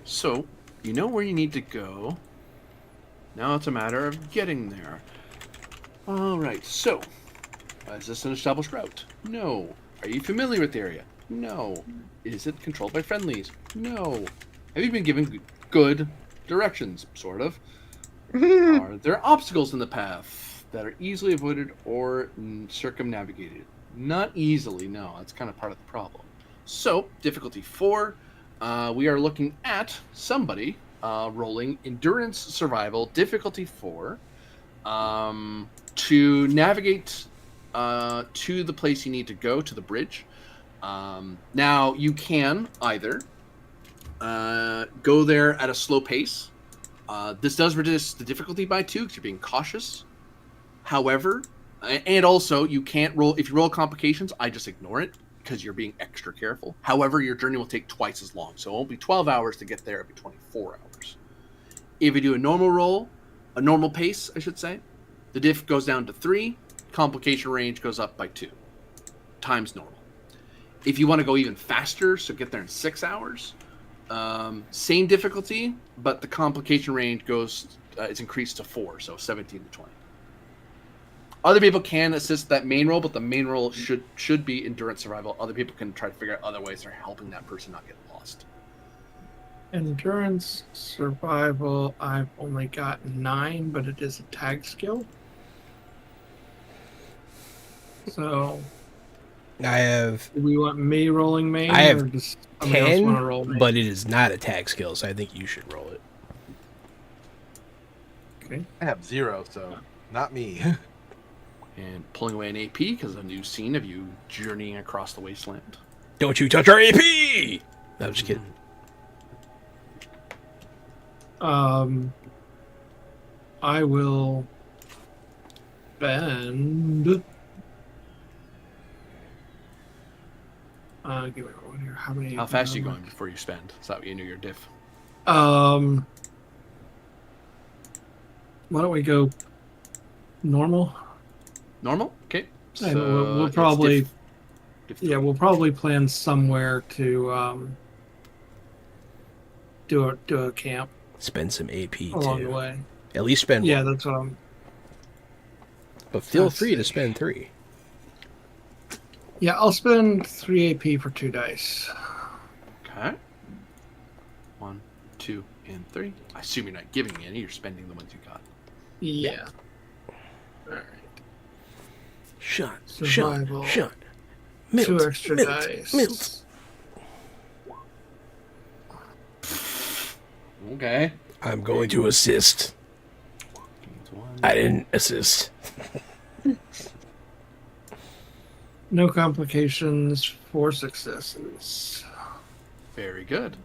So, you know where you need to go. Now it's a matter of getting there. Alright, so, is this an established route? No. Are you familiar with the area? No. Is it controlled by friendlies? No. Have you been given good directions? Sort of. Are there obstacles in the path that are easily avoided or circumnavigated? Not easily, no. That's kind of part of the problem. So, difficulty 4. We are looking at somebody rolling endurance survival difficulty 4 to navigate to the place you need to go, to the bridge. Now you can either go there at a slow pace. This does reduce the difficulty by 2 because you're being cautious. However, and also you can't roll, if you roll complications, I just ignore it because you're being extra careful. However, your journey will take twice as long. So it won't be 12 hours to get there, it'll be 24 hours. If you do a normal roll, a normal pace, I should say, the diff goes down to 3, complication range goes up by 2, times normal. If you want to go even faster, so get there in 6 hours, same difficulty, but the complication range goes, it's increased to 4, so 17 to 20. Other people can assist that main roll, but the main roll should be endurance survival. Other people can try to figure out other ways they're helping that person not get lost. Endurance survival, I've only got 9, but it is a tag skill. So, I have do we want me rolling main? I have or does somebody else want to roll 10, main? but it is not a tag skill, so I think you should roll it. Okay. I have 0, so not me. And pulling away an AP because of a new scene of you journeying across the wasteland. Don't you touch our AP! No, I'm just kidding. I will bend. Give me one here. How fast are you going before you spend? Is that what you knew your diff? Why don't we go normal? Normal? Okay. And we'll it's probably diff we'll probably plan somewhere to do a camp Spend some AP along too. the way. At least spend Yeah, one. that's what I'm. But feel Let's free to see. spend 3. Yeah, I'll spend 3 AP for 2 dice. Okay. 1, 2, and 3. I assume you're not giving me any. You're spending the ones you got. Yeah. All right. Shut. Survival. Shut. 2 extra dice. Milt. Okay. I'm going to assist. I didn't assist. No complications, 4 successes. Very good.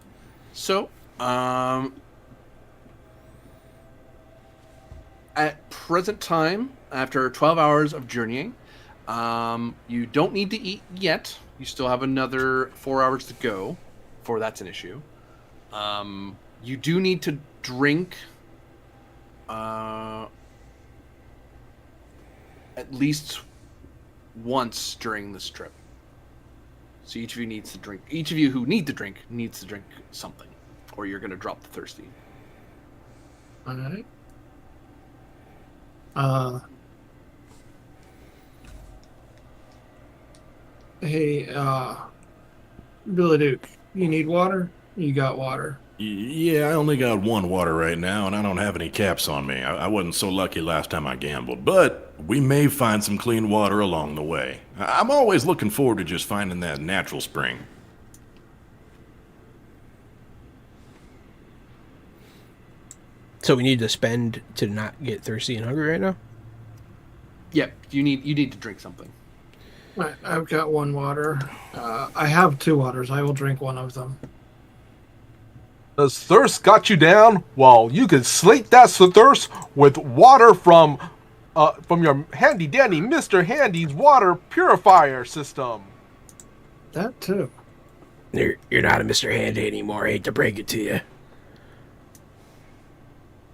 So, at present time, after 12 hours of journeying, you don't need to eat yet. You still have another 4 hours to go before that's an issue. You do need to drink at least once during this trip. So each of you needs to drink. Each of you who need to drink needs to drink something, or you're going to drop the thirsty. All right. Hey, Billy Duke, you need water? You got water. Yeah, I only got 1 water right now, and I don't have any caps on me. I wasn't so lucky last time I gambled, but we may find some clean water along the way. I'm always looking forward to just finding that natural spring. So we need to spend to not get thirsty and hungry right now? Yeah, you need to drink something. All right, I've got 1 water. I have 2 waters. I will drink one of them. Does thirst got you down? Well, you can slate that thirst with water from from your handy dandy Mr. Handy's water purifier system. That too. You're not a Mr. Handy anymore. I hate to break it to you.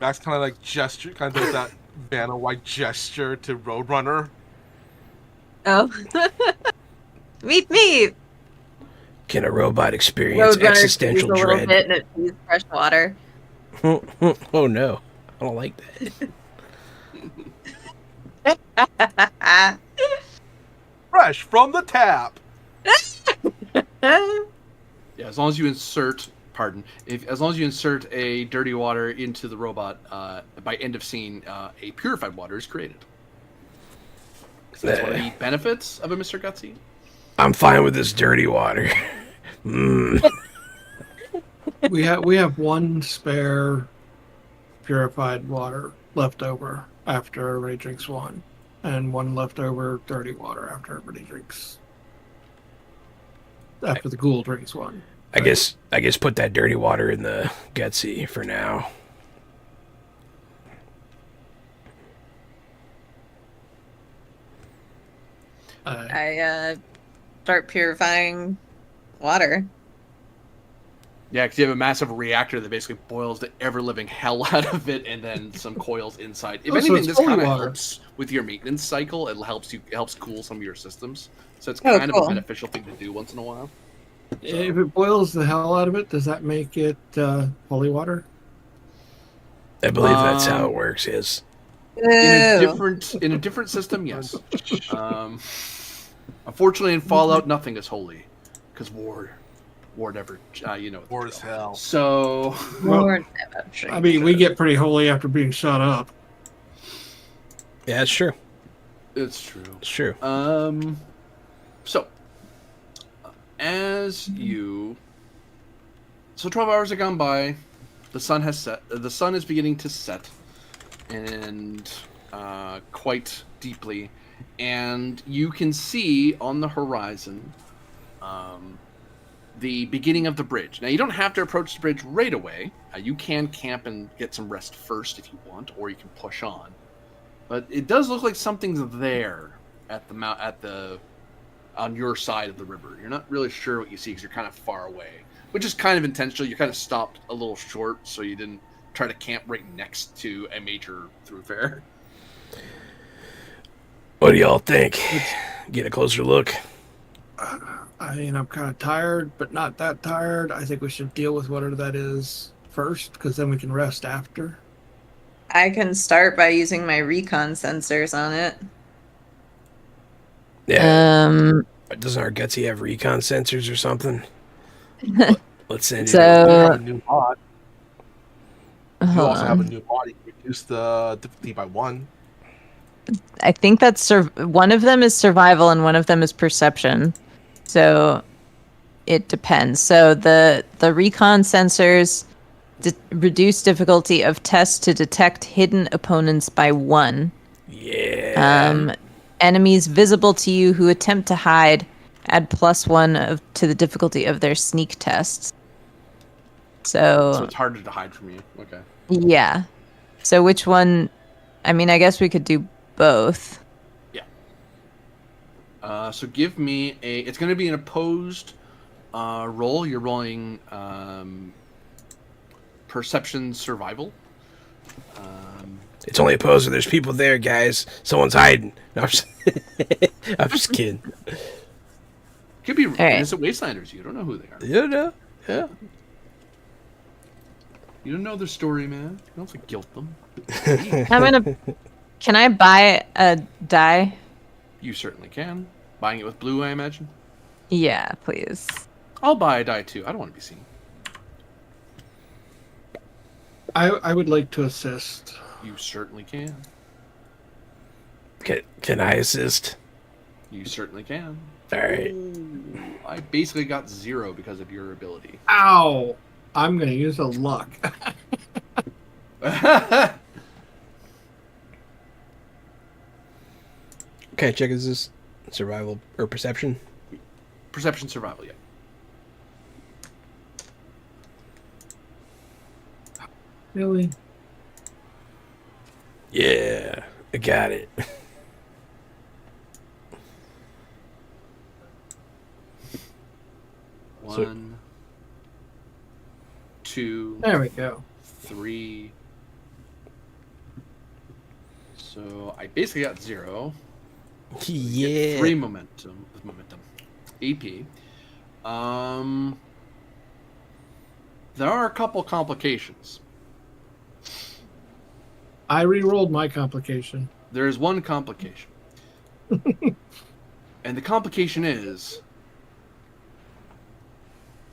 Max kind of like gesture, kind of does that Vanna White gesture to Roadrunner. Oh. Meep meep. Can a robot experience Roadrunner existential sees a little dread? bit and it sees fresh water. Oh no, I don't like that. Fresh from the tap. Yeah, as long as you insert, as long as you insert a dirty water into the robot, by end of scene, a purified water is created. So that's one of the benefits of a Mr. Gutsy. I'm fine with this dirty water. We have one spare purified water left over after everybody drinks one, and one leftover dirty water after everybody drinks. After the ghoul drinks one. I guess put that dirty water in the Gutsy for now. I start purifying water. Yeah, because you have a massive reactor that basically boils the ever-living hell out of it, and then some coils inside. If Oh, so anything, it's this holy kind of water. helps with your maintenance cycle. It helps cool some of your systems. So it's Oh, kind of cool. a beneficial thing to do once in a while. If it boils the hell out of it, does that make it holy water? I believe that's how it works. Is In a Ew. different system, yes. Unfortunately, in Fallout, nothing is holy, because war never, War is hell. So, Lord, I mean, we get pretty holy after being shut up. yeah, it's true. it's true. It's true. So 12 hours have gone by. The sun has set. The sun is beginning to set, and quite deeply, and you can see on the horizon the beginning of the bridge. Now, you don't have to approach the bridge right away. You can camp and get some rest first if you want, or you can push on. But it does look like something's there on your side of the river. You're not really sure what you see because you're kind of far away, which is kind of intentional. You kind of stopped a little short, so you didn't try to camp right next to a major thoroughfare. What do y'all think? Get a closer look. I mean, I'm kind of tired, but not that tired. I think we should deal with whatever that is first, because then we can rest after. I can start by using my recon sensors on it. Yeah. Doesn't our Gutsy have recon sensors or something? Let's send it. You So, have a new mod. You hold also have a on. new mod. You can reduce the difficulty by 1. I think that's one of them is survival and one of them is perception. So it depends. So the recon sensors reduce difficulty of tests to detect hidden opponents by 1. Yeah. Enemies visible to you who attempt to hide add +1 to the difficulty of their sneak tests. So So it's harder to hide from you. Okay. yeah. So which one? I mean, I guess we could do both. So give me it's going to be an opposed roll. You're rolling perception survival. It's only opposed when there's people there, guys. Someone's hiding. No, I'm just, I'm just kidding. Could be right. innocent wastelanders. You don't know who they are. You know? Yeah. You don't know their story, man. You don't have to guilt them. Can I buy a die? You certainly can. Buying it with blue, I imagine. Yeah, please. I'll buy a die too. I don't want to be seen. I would like to assist. You certainly can. Can I assist? You certainly can. All right. Ooh, I basically got 0 because of your ability. Ow! I'm going to use a luck. Okay, check. Is this survival or perception? Perception survival, yeah. Really? Yeah. I got it. One, two, There we go. 3. So I basically got 0. Yeah. 3 momentum. AP. There are a couple complications. I re-rolled my complication. There is one complication. And the complication is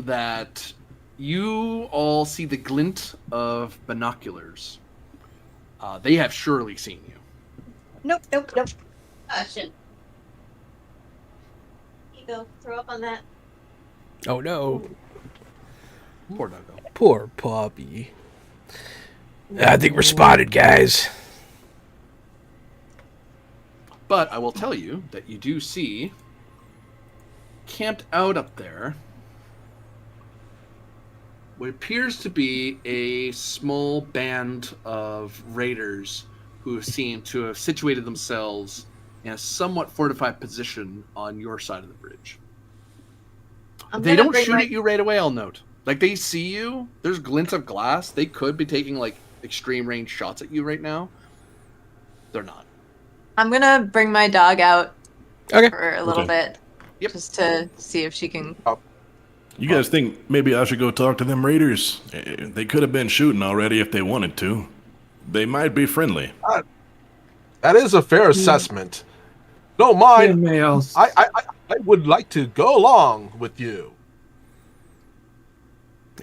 that you all see the glint of binoculars. They have surely seen you. Nope. Shit. You go throw up on that. Oh no. Poor doggo. Poor puppy. I think we're spotted, guys. But I will tell you that you do see, camped out up there, what appears to be a small band of raiders who seem to have situated themselves in a somewhat fortified position on your side of the bridge. They don't shoot at you right away, I'll note. Like, they see you, there's glints of glass, they could be taking, like, extreme range shots at you right now. They're not. I'm gonna bring my dog out Okay. for a little bit. Yep. Just to see if she can. You guys think maybe I should go talk to them raiders? They could have been shooting already if they wanted to. They might be friendly. That is a fair assessment. Don't mind. Males. I would like to go along with you.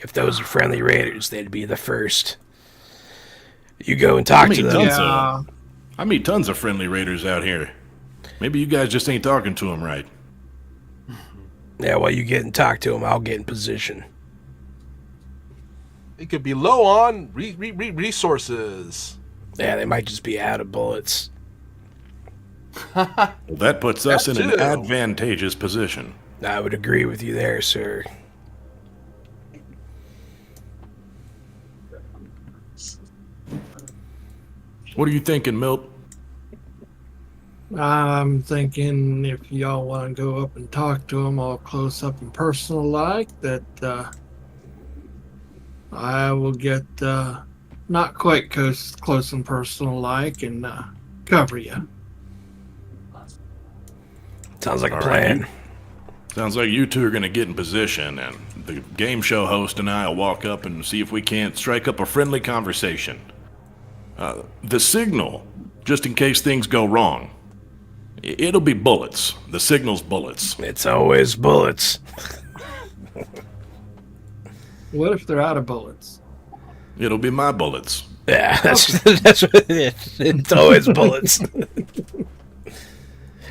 If those are friendly raiders, they'd be the first. You go and talk to them. Yeah. I meet tons of friendly raiders out here. Maybe you guys just ain't talking to them right. Yeah, while you get and talk to them, I'll get in position. They could be low on resources. Yeah, they might just be out of bullets. Well, that puts us That in an too. advantageous position. I would agree with you there, sir. What are you thinking, Milt? I'm thinking if y'all want to go up and talk to them all close up and personal like, that I will get not quite close and personal like and cover you. Sounds like a All plan. right. Sounds like you two are going to get in position, and the game show host and I will walk up and see if we can't strike up a friendly conversation. The signal, just in case things go wrong, it'll be bullets. The signal's bullets. It's always bullets. What if they're out of bullets? It'll be my bullets. Yeah, that's what it is. It's always bullets.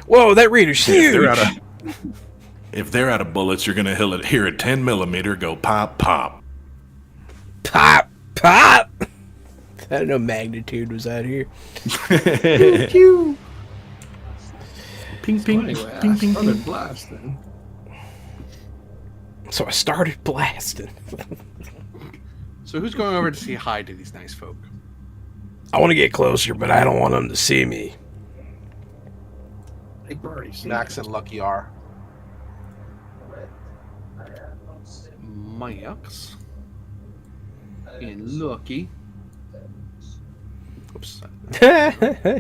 Whoa, that reader's huge. If they're out of bullets, you're going to hear a 10 millimeter go pop, pop. Pop, pop. I didn't know magnitude was out here. Pew, Ping, ping, Anyway, ping, I ping, started ping. blasting. So I started blasting. So who's going over to say hi to these nice folk? I want to get closer, but I don't want them to see me. They've already seen Max it. and Lucky are. Max and Lucky. Oops.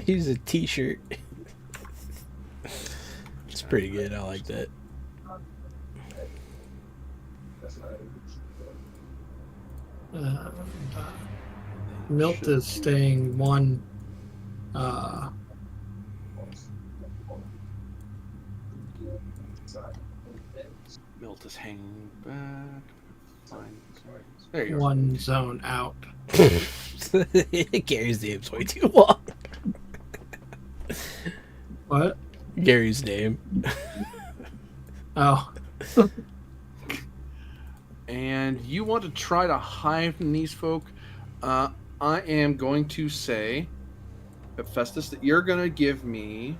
He's a t-shirt. It's pretty good. I like that. Milt is staying one. Milt is hanging back. Fine. There you go. One zone out. Gary's name's way too long. What? Gary's name. Oh, And you want to try to hide from these folk. I am going to say, Festus, that you're going to give me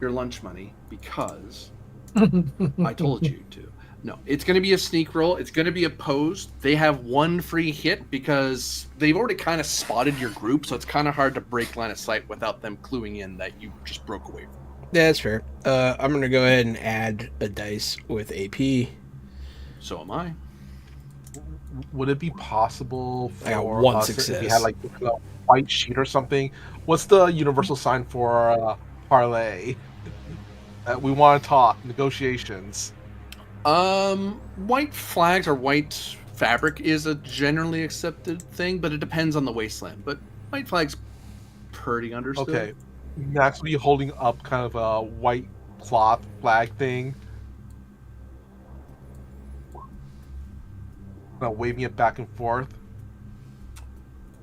your lunch money because I told you to. No, it's going to be a sneak roll. It's going to be opposed. They have one free hit because they've already kind of spotted your group, so it's kind of hard to break line of sight without them cluing in that you just broke away from them. Yeah, that's fair. I'm going to go ahead and add a dice with AP. So am I. Would it be possible I got for one us success. if we had like a white sheet or something? What's the universal sign for parlay? We want to talk negotiations. White flags or white fabric is a generally accepted thing, but it depends on the wasteland. But white flags, pretty understood. Okay, Max, will you holding up kind of a white cloth flag thing? Waving it back and forth.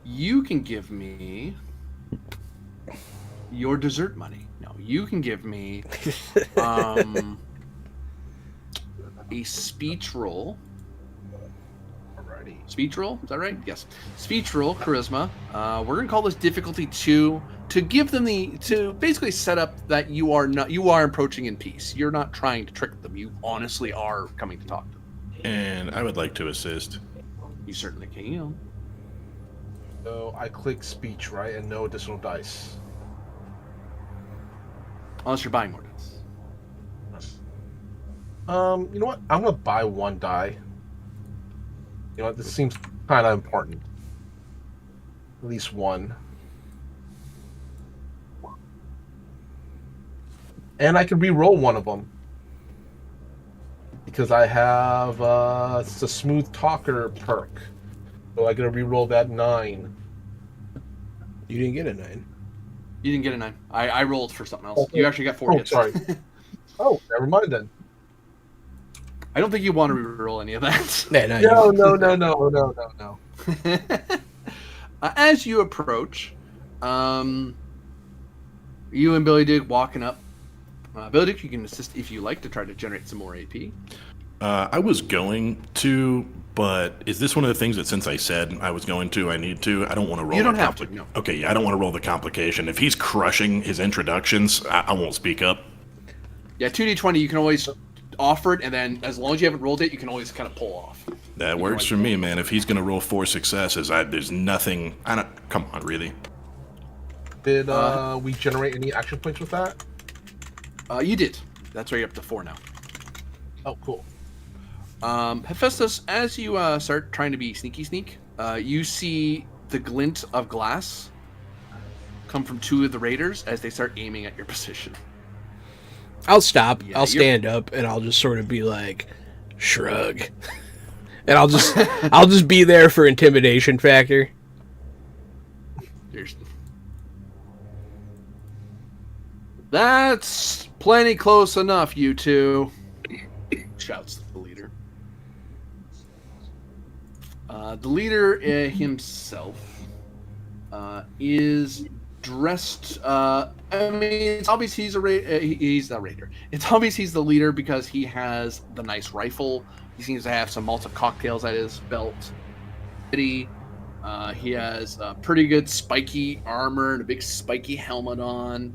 You can give me your dessert money. No, you can give me a speech roll. Alrighty. Speech roll? Is that right? Yes. Speech roll, charisma. We're gonna call this difficulty 2 to give them to basically set up that you are approaching in peace. You're not trying to trick them. You honestly are coming to talk to them. And I would like to assist. You certainly can. So I click speech, right, and no additional dice. Unless you're buying more dice. You know what? I'm gonna buy one die. You know what? This seems kind of important. At least one. And I can re-roll one of them. Because I have it's a smooth talker perk. So I gotta re-roll that 9. You didn't get a 9. You didn't get a 9. I rolled for something else. You actually got 4 hits. Sorry. Oh, never mind then. I don't think you want to re-roll any of that. Yeah, No. As you approach, you and Billy Duke walking up. Billy Duke, you can assist if you like to try to generate some more AP. I was going to, but is this one of the things that since I said I was going to, I need to? I don't want to roll. You don't have to, no. Okay, yeah, I don't want to roll the complication. If he's crushing his introductions, I won't speak up. Yeah, 2d20, you can always offer it, and then as long as you haven't rolled it, you can always kind of pull off. That works for me, man. If he's going to roll 4 successes, there's nothing. Come on, really. Did we generate any action points with that? You did. That's why you're up to 4 now. Oh, cool. Hephaestus, as you start trying to be sneak, you see the glint of glass come from 2 of the raiders as they start aiming at your position. I'll stop. Yeah, I'll stand up, and I'll just sort of be like, shrug, and I'll just be there for intimidation factor. That's plenty close enough, you two. Shouts the leader. The leader himself is dressed. I mean, it's obvious he's he's a raider. It's obvious he's the leader because he has the nice rifle. He seems to have some malted cocktails at his belt. He has a pretty good spiky armor and a big spiky helmet on.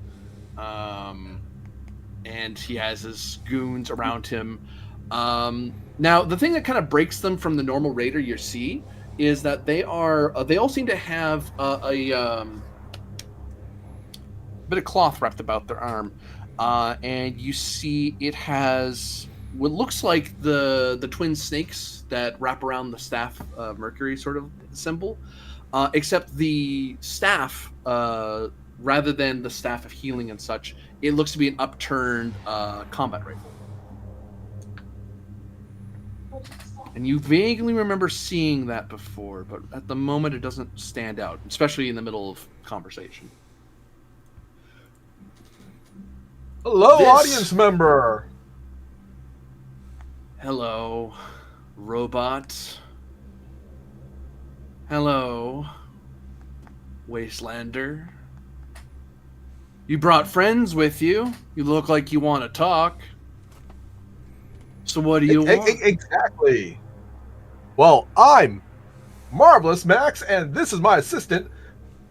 And he has his goons around him. Now, the thing that kind of breaks them from the normal raider you see is that they all seem to have a bit of cloth wrapped about their arm, and you see it has what looks like the twin snakes that wrap around the staff of Mercury sort of symbol, except the staff, rather than the staff of healing and such, it looks to be an upturned combat rifle. And you vaguely remember seeing that before, but at the moment it doesn't stand out, especially in the middle of conversation. Hello, audience member. Hello, robot. Hello, wastelander. You brought friends with you. You look like you want to talk. So what do you want? Exactly. Well, I'm Marvelous Max, and this is my assistant,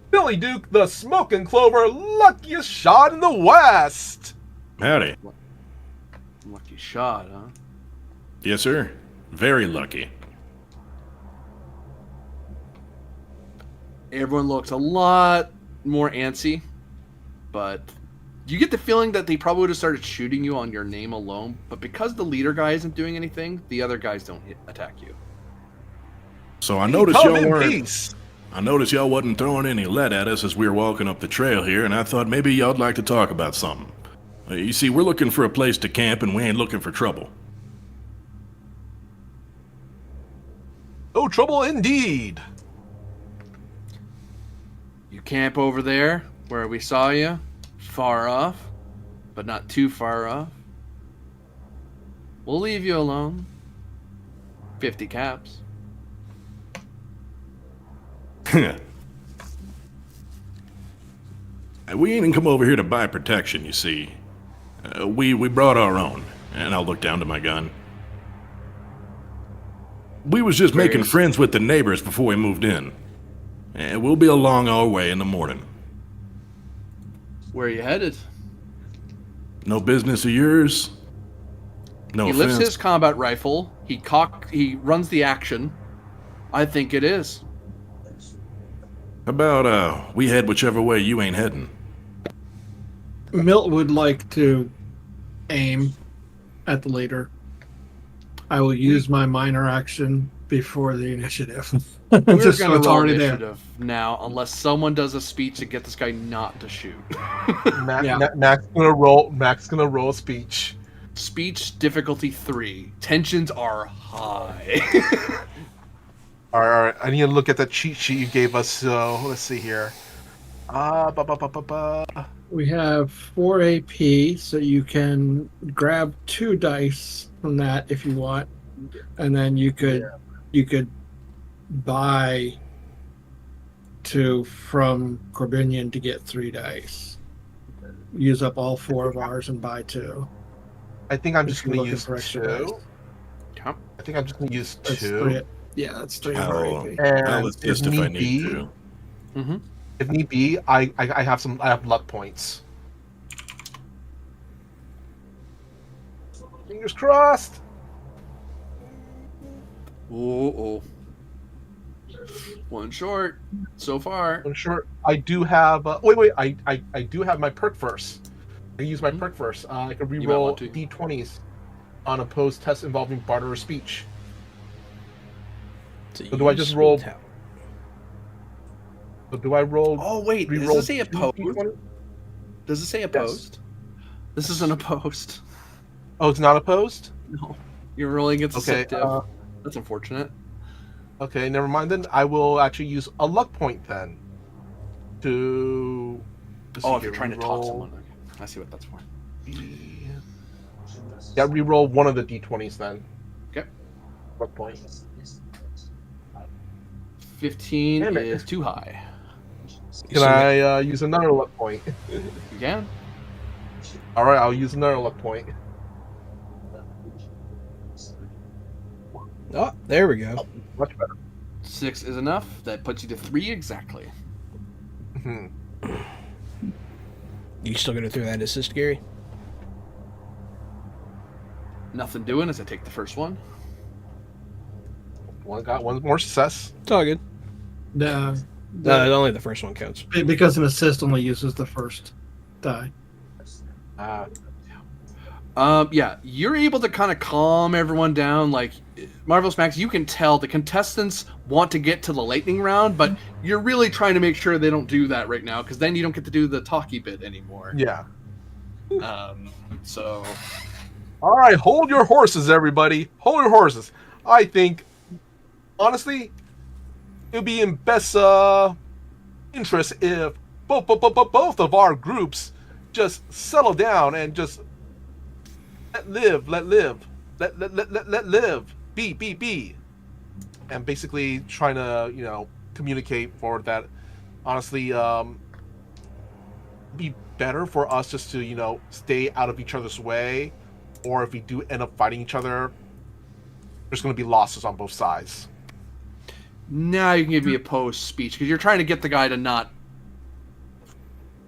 Billy Duke, the Smoking Clover, luckiest shot in the West. Howdy. Lucky shot, huh? Yes, sir. Very lucky. Everyone looks a lot more antsy, but you get the feeling that they probably would have started shooting you on your name alone, but because the leader guy isn't doing anything, the other guys don't attack you. So I noticed Come y'all in weren't. peace. I noticed y'all wasn't throwing any lead at us as we were walking up the trail here, and I thought maybe y'all'd like to talk about something. You see, we're looking for a place to camp, and we ain't looking for trouble. No trouble indeed. You camp over there where we saw you, far off, but not too far off. We'll leave you alone. 50 caps. We ain't come over here to buy protection, you see. We brought our own, and I'll look down to my gun. We was just making friends with the neighbors before we moved in. And we'll be along our way in the morning. Where are you headed? No business of yours? No He offense. lifts his combat rifle. He runs the action. I think it is. How about, we head whichever way you ain't heading? Milt would like to aim at the leader. I will use my minor action before the initiative. We're Just so going it's to roll already there. initiative now, unless someone does a speech to get this guy not to shoot. Mac's gonna roll. Mac's gonna roll a speech. Speech difficulty 3. Tensions are high. All right. I need to look at that cheat sheet you gave us. So let's see here. We have 4 AP, so you can grab 2 dice from that if you want, and then you could buy 2 from Corbinian to get 3 dice. Use up all 4 of ours and buy 2. I think I'm just If you're gonna looking use for extra 2. dice. I think I'm just gonna use That's 2. 3. Yeah, that's 3 I'll, for AP. And I'll assist if I need to. Mm-hmm. If need be, I have luck points. Fingers crossed. Oh. One short so far. I'm sure I do have. Wait. I do have my perk first. I use my perk first. I can You might reroll want to. d20s on opposed tests involving barter or speech. So do I just roll? So do I roll? Oh wait, does reroll it say opposed? d20? Does it say opposed? This isn't opposed. Oh, it's not opposed. No, you're rolling against a Okay. set div. That's unfortunate. Okay, never mind then. I will actually use a luck point then. To. let's see Oh, if here, you're trying to talk reroll- someone. Okay. I see what that's for. Yeah, reroll one of the d20s then. Okay. Luck point. 15 Damn it. is too high. Can I use another luck point? You can. All right, I'll use another luck point. Oh, there we go. Much better. 6 is enough. That puts you to 3 exactly. Hmm. You still gonna throw that assist, Gary? Nothing doing as I take the first one. One more success. It's all good. No, Only the first one counts. because an assist only uses the first die. Yeah, you're able to kind of calm everyone down. Like, Marvelous Max, you can tell the contestants want to get to the lightning round, but you're really trying to make sure they don't do that right now, because then you don't get to do the talky bit anymore. Yeah. So, All right, hold your horses, everybody. Hold your horses. I think, honestly, it would be in best interest if both of our groups just settle down and just let live, be, and basically trying to communicate forward that honestly be better for us just to stay out of each other's way, or if we do end up fighting each other, there's going to be losses on both sides. now you can give me a post speech, because you're trying to get the guy to not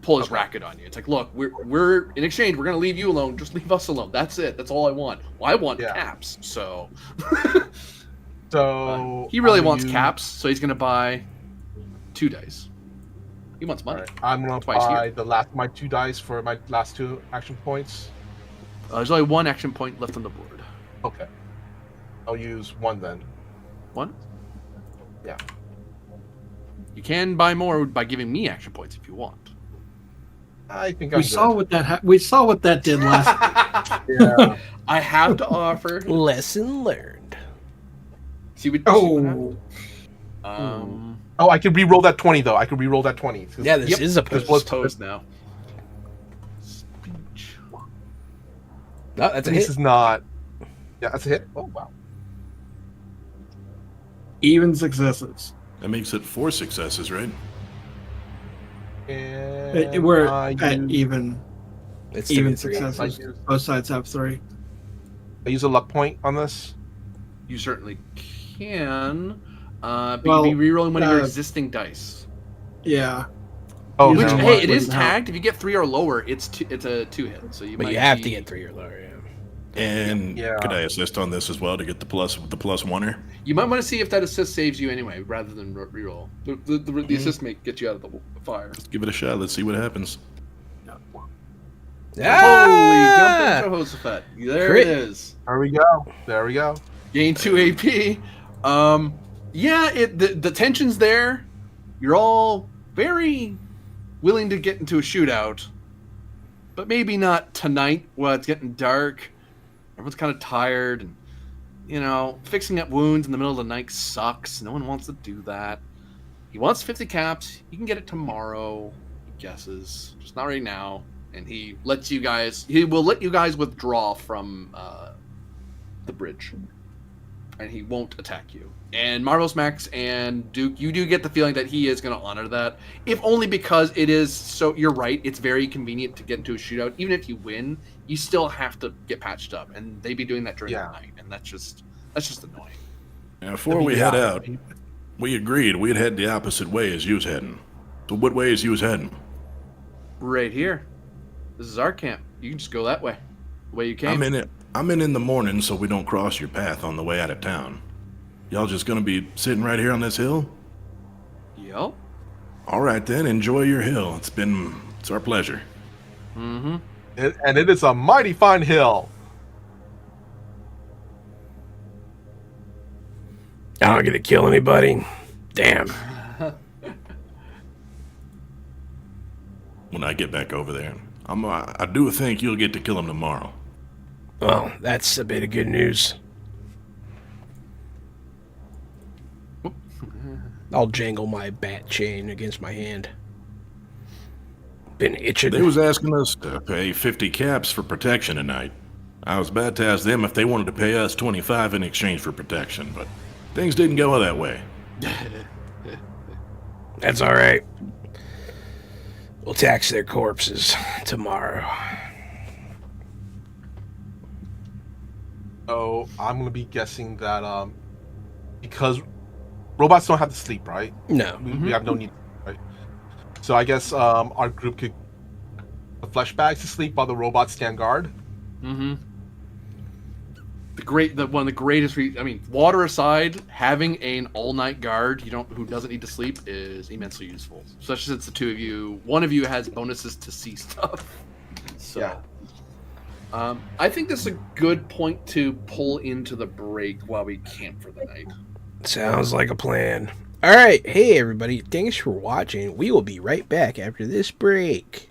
pull his racket on you. It's like, look, we're in exchange. We're gonna leave you alone. Just leave us alone. That's it. That's all I want. Well, I want caps. So, he really wants caps. So he's gonna buy 2 dice. He wants money. Right. I'm gonna buy my 2 dice for my last 2 action points. There's only 1 action point left on the board. Okay. I'll use 1 then. 1? Yeah. You can buy more by giving me action points if you want. I think we saw what that did last time. Yeah. I have to offer. Lesson learned. See what Oh, I can re-roll that 20 though. I can re-roll that 20. Yeah, this is a post now. Speech. No, that's a hit. This is not. Yeah, that's a hit. Oh wow. Even successes. That makes it 4 successes, right? And we're at even. It's Even 3. successes. Both sides have 3. I use a luck point on this. You certainly can. But Well, you'd be rerolling one of your existing dice. Yeah. Oh, Which, no. hey, it is Wouldn't tagged. If you get 3 or lower, it's a 2 hit. So you But might you have to get 3 or lower, yeah. And Yeah. could I assist on this as well to get the plus oneer? You might want to see if that assist saves you anyway, rather than reroll. The assist may get you out of the fire. Let's give it a shot. Let's see what happens. Ah! Holy jump into Jehoshaphat. There Crit. it is. There we go. There we go. Gain 2 AP. Yeah, the tension's there. You're all very willing to get into a shootout, but maybe not tonight while it's getting dark. Everyone's kind of tired, and fixing up wounds in the middle of the night sucks. No one wants to do that. He wants 50 caps. He can get it tomorrow, he guesses. Just not right now. And he will let you guys withdraw from the bridge. And he won't attack you. And Marvelous Max and Duke, you do get the feeling that he is going to honor that. If only because it is so, you're right, it's very convenient to get into a shootout. Even if you win, you still have to get patched up. And they'd be doing that during the night. And that's just annoying. Now, before we head out, we agreed we'd head the opposite way as you was heading. So what way is you was heading? Right here. This is our camp. You can just go that way. The way you came. I'm in the morning so we don't cross your path on the way out of town. Y'all just gonna be sitting right here on this hill? Yep. All right then, enjoy your hill. It's our pleasure. Mm-hmm. And it is a mighty fine hill. I'm not gonna kill anybody. Damn. When I get back over there, I do think you'll get to kill him tomorrow. Well, that's a bit of good news. I'll jangle my bat chain against my hand. Been itching. They was asking us to pay 50 caps for protection tonight. I was about to ask them if they wanted to pay us 25 in exchange for protection, but things didn't go that way. That's all right. We'll tax their corpses tomorrow. So I'm gonna be guessing that because robots don't have to sleep, right? No. We have no need, right? So I guess our group could the flesh bags to sleep while the robots stand guard. Mm-hmm. One of the greatest. Water aside, having an all-night guard who doesn't need to sleep is immensely useful. Especially since the two of you, one of you has bonuses to see stuff. So, yeah. I think this is a good point to pull into the break while we camp for the night. Sounds like a plan. All right. Hey, everybody. Thanks for watching. We will be right back after this break.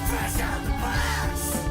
Fresh out the box.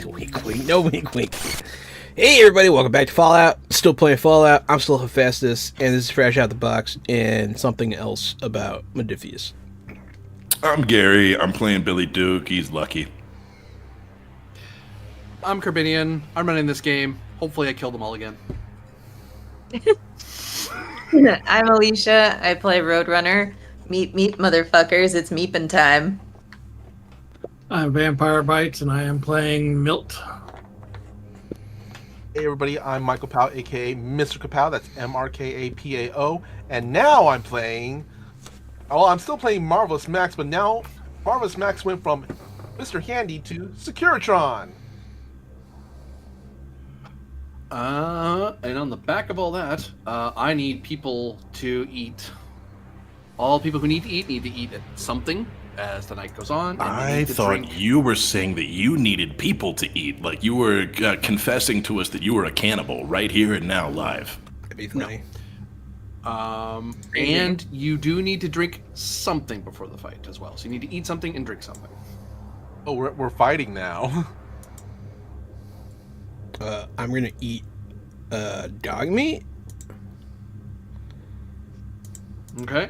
Wink, wink. No wink, wink. Hey, everybody. Welcome back to Fallout. Still playing Fallout. I'm still Hephaestus, and this is Fresh Out the Box and something else about Modiphius. I'm Gary. I'm playing Billy Duke. He's lucky. I'm Corbinian. I'm running this game. Hopefully I kill them all again. I'm Alicia. I play Roadrunner. Meep, motherfuckers. It's meepin' time. I'm Vampire Bites, and I am playing Milt. Hey everybody, I'm Michael Powell, aka Mr. Kapow, that's MRKAPAO, and now I'm playing, well, I'm still playing Marvelous Max, but now Marvelous Max went from Mr. Handy to Securitron. And on the back of all that, I need people to eat. All people who need to eat something as the night goes on. And I thought you were saying that you needed people to eat, like you were confessing to us that you were a cannibal right here and now live. That'd be funny. And you do need to drink something before the fight as well. So you need to eat something and drink something. Oh, we're fighting now. I'm gonna eat dog meat. Okay.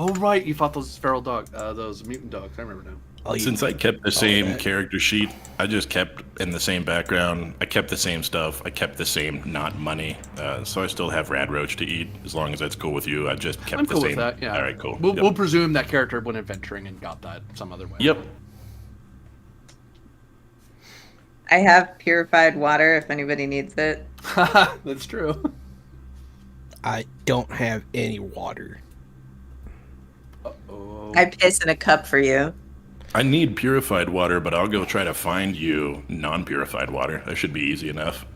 Oh right, you fought those feral those mutant dogs. I remember now. Since I kept the same character sheet, I just kept in the same background. I kept the same stuff. I kept the same not money. So I still have Rad Roach to eat as long as that's cool with you. I just kept I'm the cool same. with that. Yeah. All right, cool. We'll presume that character went adventuring and got that some other way. Yep. I have purified water if anybody needs it. That's true. I don't have any water. Uh-oh. I piss in a cup for you. I need purified water, but I'll go try to find you non-purified water. That should be easy enough.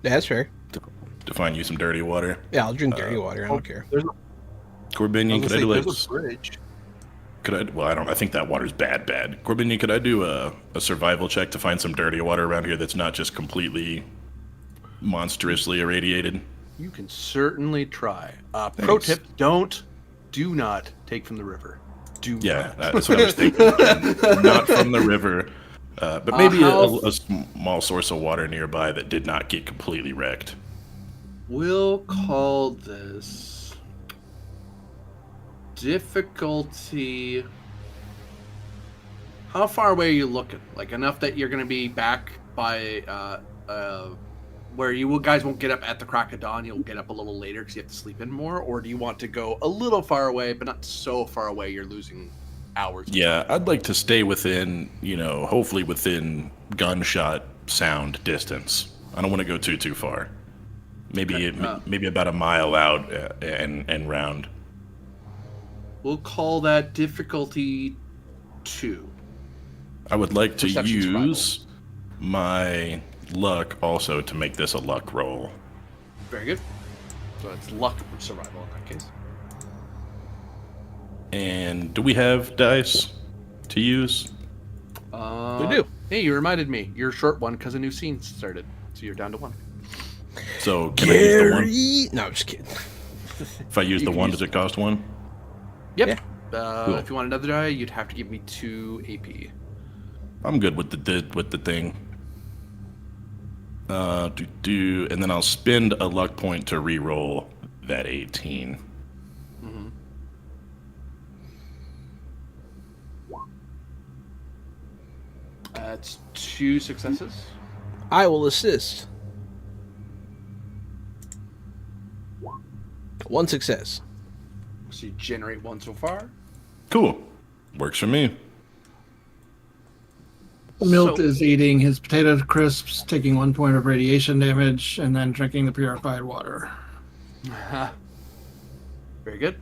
Yeah, that's fair. To find you some dirty water. Yeah, I'll drink dirty water. I don't care. Corbinian, could I do there's like... a bridge. I think that water's bad. Corbinian, could I do a survival check to find some dirty water around here that's not just completely monstrously irradiated? You can certainly try. Pro tip, do not take from the river. Yeah, that's what I was thinking. Not from the river, but maybe a small source of water nearby that did not get completely wrecked. We'll call this difficulty. How far away are you looking? Like enough that you're going to be back by where you guys won't get up at the crack of dawn. You'll get up a little later because you have to sleep in more. Or do you want to go a little far away, but not so far away you're losing hours? Yeah, I'd like to stay within, hopefully within gunshot sound distance. I don't want to go too far. Maybe maybe about a mile out and round. We'll call that difficulty 2. I would like to Perception use my luck also to make this a luck roll. Very good. So it's luck survival in that case. And do we have dice to use? We do. Hey, you reminded me. You're short one because a new scene started. So you're down to 1. So can I use the one? No, I'm just kidding. If I use the one, does it cost 1? Yep. Yeah. Cool. If you want another die, you'd have to give me 2 AP. I'm good with the thing. And then I'll spend a luck point to re-roll that 18. Mm-hmm. That's 2 successes. I will assist. 1 success. So you generate 1 so far. Cool. Works for me. Milt So- is eating his potato crisps, taking 1 point of radiation damage, and then drinking the purified water. Very good.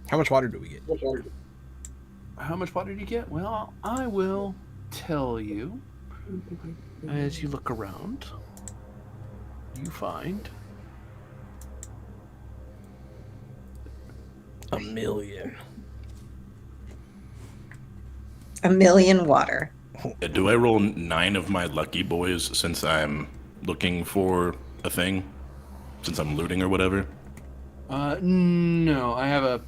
How much water do we get? How much water do you get? Well, I will tell you. As you look around, you find 1,000,000. 1,000,000 water. Do I roll 9 of my lucky boys since I'm looking for a thing? Since I'm looting or whatever? No, I have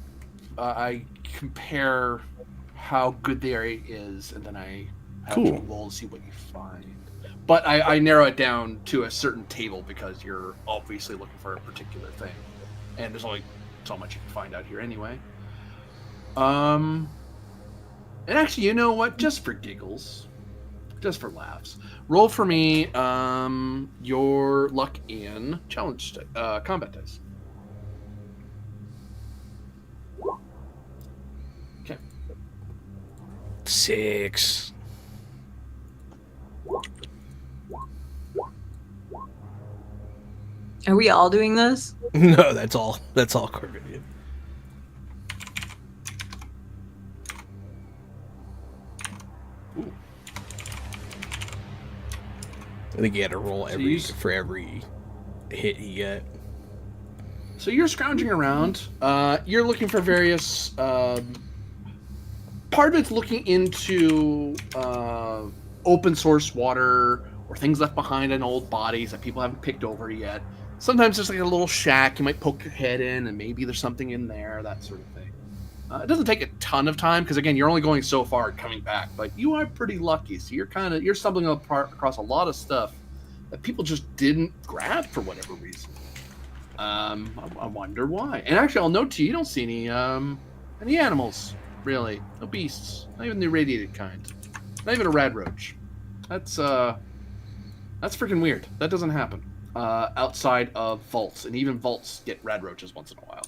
I compare how good the area is, and then I have Cool. to roll to see what you find. But I narrow it down to a certain table because you're obviously looking for a particular thing, and there's only so much you can find out here anyway. And actually, you know what? Just for giggles, just for laughs, roll for me your luck in challenge combat dice. Okay. 6. Are we all doing this? No, that's all. That's all Corbin did. I think he had to roll for every hit he got. So you're scrounging around. You're looking for various. Part of it's looking into open source water or things left behind in old bodies that people haven't picked over yet. Sometimes there's like a little shack you might poke your head in, and maybe there's something in there, that sort of thing. It doesn't take a ton of time because again, you're only going so far and coming back, but you are pretty lucky. So you're stumbling across a lot of stuff that people just didn't grab for whatever reason. I wonder why. And actually, I'll note to you, you don't see any animals really, no beasts, not even the irradiated kind, not even a rad roach. That's freaking weird. That doesn't happen outside of vaults, and even vaults get rad roaches once in a while.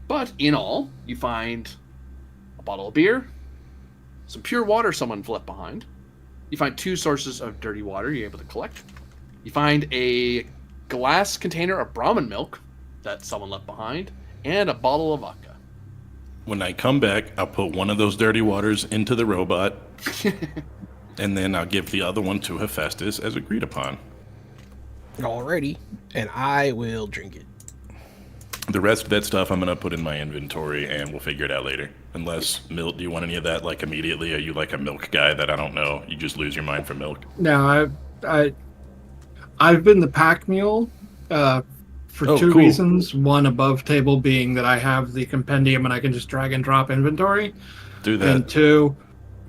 But in all, you find a bottle of beer, some pure water someone's left behind. You find 2 sources of dirty water you're able to collect. You find a glass container of Brahmin milk that someone left behind, and a bottle of vodka. When I come back, I'll put one of those dirty waters into the robot, and then I'll give the other one to Hephaestus as agreed upon. Alrighty. And I will drink it. The rest of that stuff I'm going to put in my inventory, and we'll figure it out later. Unless, Milt, do you want any of that, like, immediately? Are you, like, a milk guy that I don't know? You just lose your mind for milk? No, I've been the pack mule for 2 cool. reasons. One, above table being that I have the compendium and I can just drag and drop inventory. Do that. And 2,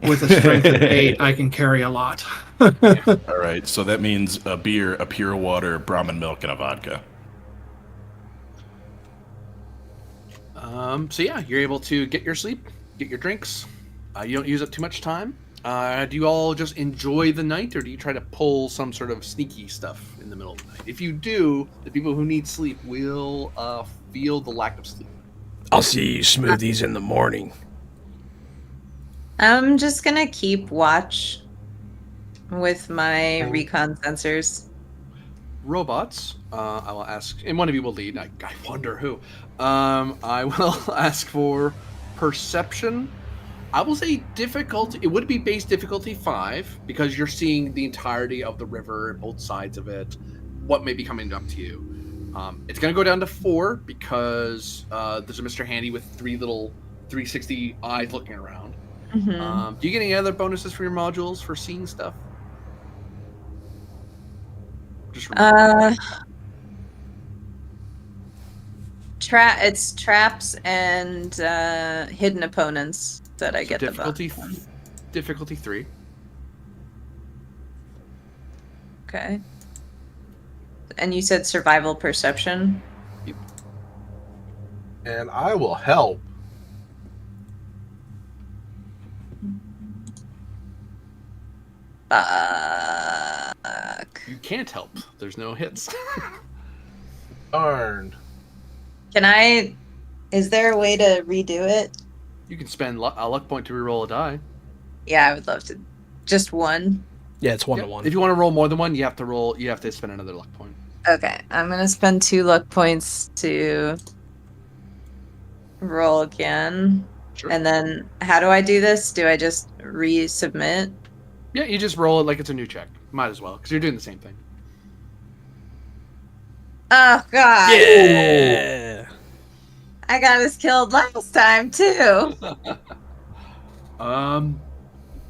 with a strength of 8, I can carry a lot. All right, so that means a beer, a pure water, Brahmin milk, and a vodka. So yeah, you're able to get your sleep, get your drinks. You don't use up too much time. Do you all just enjoy the night, or do you try to pull some sort of sneaky stuff in the middle of the night? If you do, the people who need sleep will feel the lack of sleep. I'll see you smoothies in the morning. I'm just gonna keep watch with my recon sensors. Robots, I will ask, and one of you will lead. I wonder who. I will ask for perception. I will say difficulty. It would be base difficulty 5 because you're seeing the entirety of the river and both sides of it. What may be coming up to you? It's going to go down to 4 because there's a Mr. Handy with 3 little 360 eyes looking around. Mm-hmm. Do you get any other bonuses for your modules for seeing stuff? Just It's traps and hidden opponents that I get difficulty. the buff. Difficulty 3. Okay. And you said survival perception. And I will help. Fuck. You can't help. There's no hits. Darn. Can I? Is there a way to redo it? You can spend a luck point to reroll a die. Yeah, I would love to. Just one. Yeah, it's 1 Yep. to 1. If you want to roll more than one, you have to roll. You have to spend another luck point. Okay, I'm gonna spend 2 luck points to roll again. Sure. And then, how do I do this? Do I just resubmit? Yeah, you just roll it like it's a new check. Might as well, because you're doing the same thing. Oh god! Yeah. I got us killed last time too.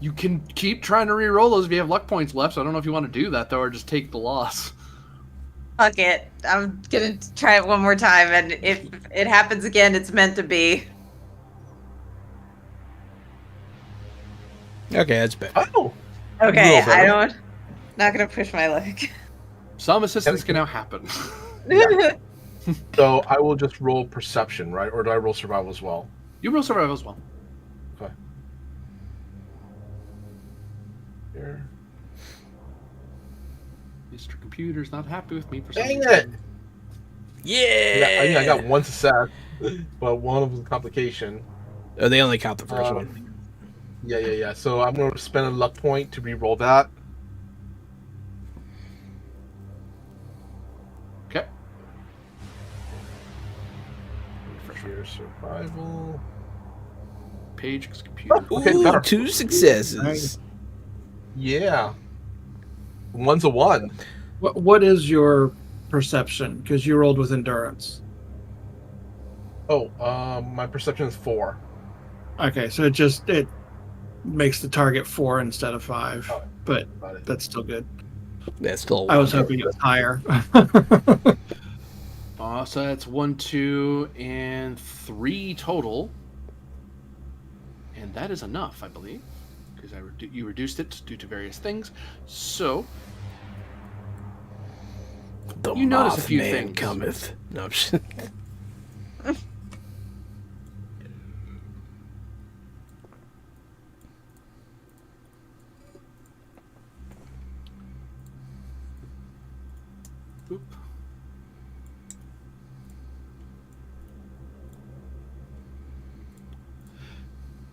You can keep trying to re-roll those if you have luck points left. So I don't know if you want to do that though, or just take the loss. Fuck it. I'm gonna try it one more time, and if it happens again, it's meant to be. Okay, that's better. Oh, Okay, little better. Not gonna push my leg. Some assistance can now happen. Yeah. So I will just roll perception, right? Or do I roll survival as well? You roll survival as well. Okay. Here. Mr. Computer's not happy with me for some Dang reason. it! Yeah. I think I got one success, but one of them was a complication. Oh, they only count the first one. Yeah. So I'm going to spend a luck point to re-roll that. Okay. Here, survival. Page computer. Okay, Ooh, better. 2 successes. Yeah. One's a 1. What is your perception? Because you rolled with endurance. Oh, my perception is 4. Okay, so it makes the target 4 instead of 5, Oh, but got it. that's still good. That's still. I was hoping it was higher. So that's 1, 2, and 3 total. And that is enough, I believe. Because you reduced it due to various things. So, The you notice a few Mothman things. cometh. No, I'm just- oop.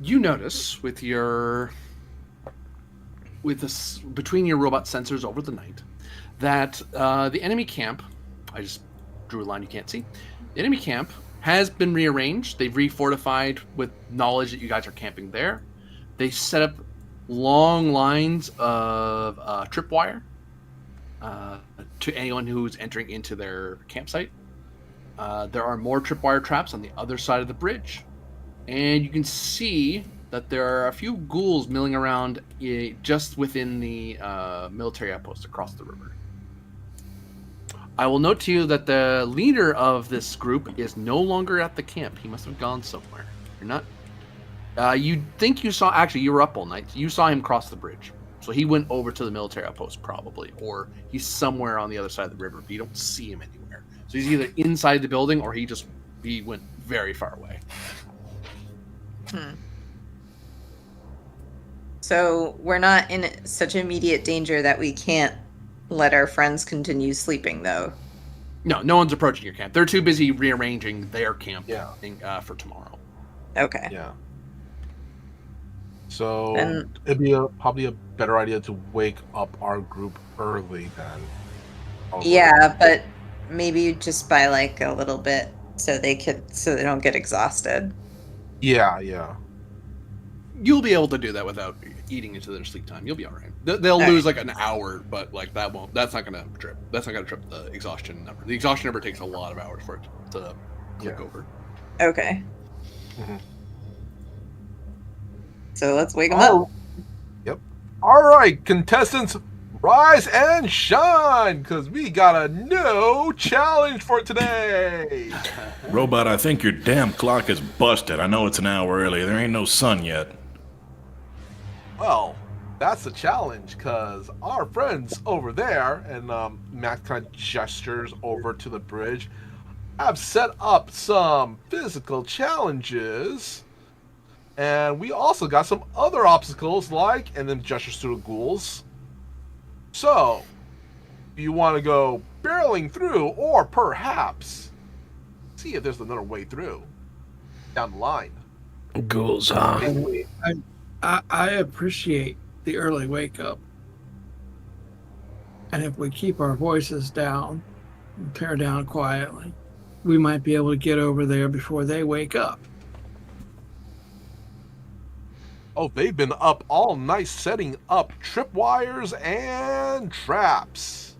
You notice with this between your robot sensors over the night that the enemy camp, I just drew a line you can't see. The enemy camp has been rearranged. They've refortified with knowledge that you guys are camping there. They set up long lines of tripwire to anyone who's entering into their campsite. There are more tripwire traps on the other side of the bridge. And you can see that there are a few ghouls milling around just within the military outpost across the river. I will note to you that the leader of this group is no longer at the camp. He must have gone somewhere. You're not... you think you saw... Actually, you were up all night. You saw him cross the bridge. So he went over to the military outpost, probably. Or he's somewhere on the other side of the river, but you don't see him anywhere. So he's either inside the building or he went very far away. So we're not in such immediate danger that we can't let our friends continue sleeping, though. No one's approaching your camp. They're too busy rearranging their camp for tomorrow. Okay. Yeah. So And- it'd be probably a better idea to wake up our group early then. Yeah, but maybe just by like a little bit so they don't get exhausted. Yeah. You'll be able to do that without eating into their sleep time. You'll be all right. They'll Okay. lose like an hour, but like that's not gonna trip. That's not gonna trip the exhaustion number. The exhaustion number takes a lot of hours for it to click over. Okay. Mhm. So let's wake them up. Yep. All right, contestants, rise and shine, because we got a new challenge for today. Robot, I think your damn clock is busted. I know it's an hour early. There ain't no sun yet. Well, that's the challenge, because our friends over there, and Max kind of gestures over to the bridge, have set up some physical challenges. And we also got some other obstacles, like, and then gestures to the ghouls. So, do you want to go barreling through, or perhaps see if there's another way through down the line? Ghouls, huh? I appreciate the early wake up. And if we keep our voices down and tear down quietly, we might be able to get over there before they wake up. Oh, they've been up all night setting up tripwires and traps.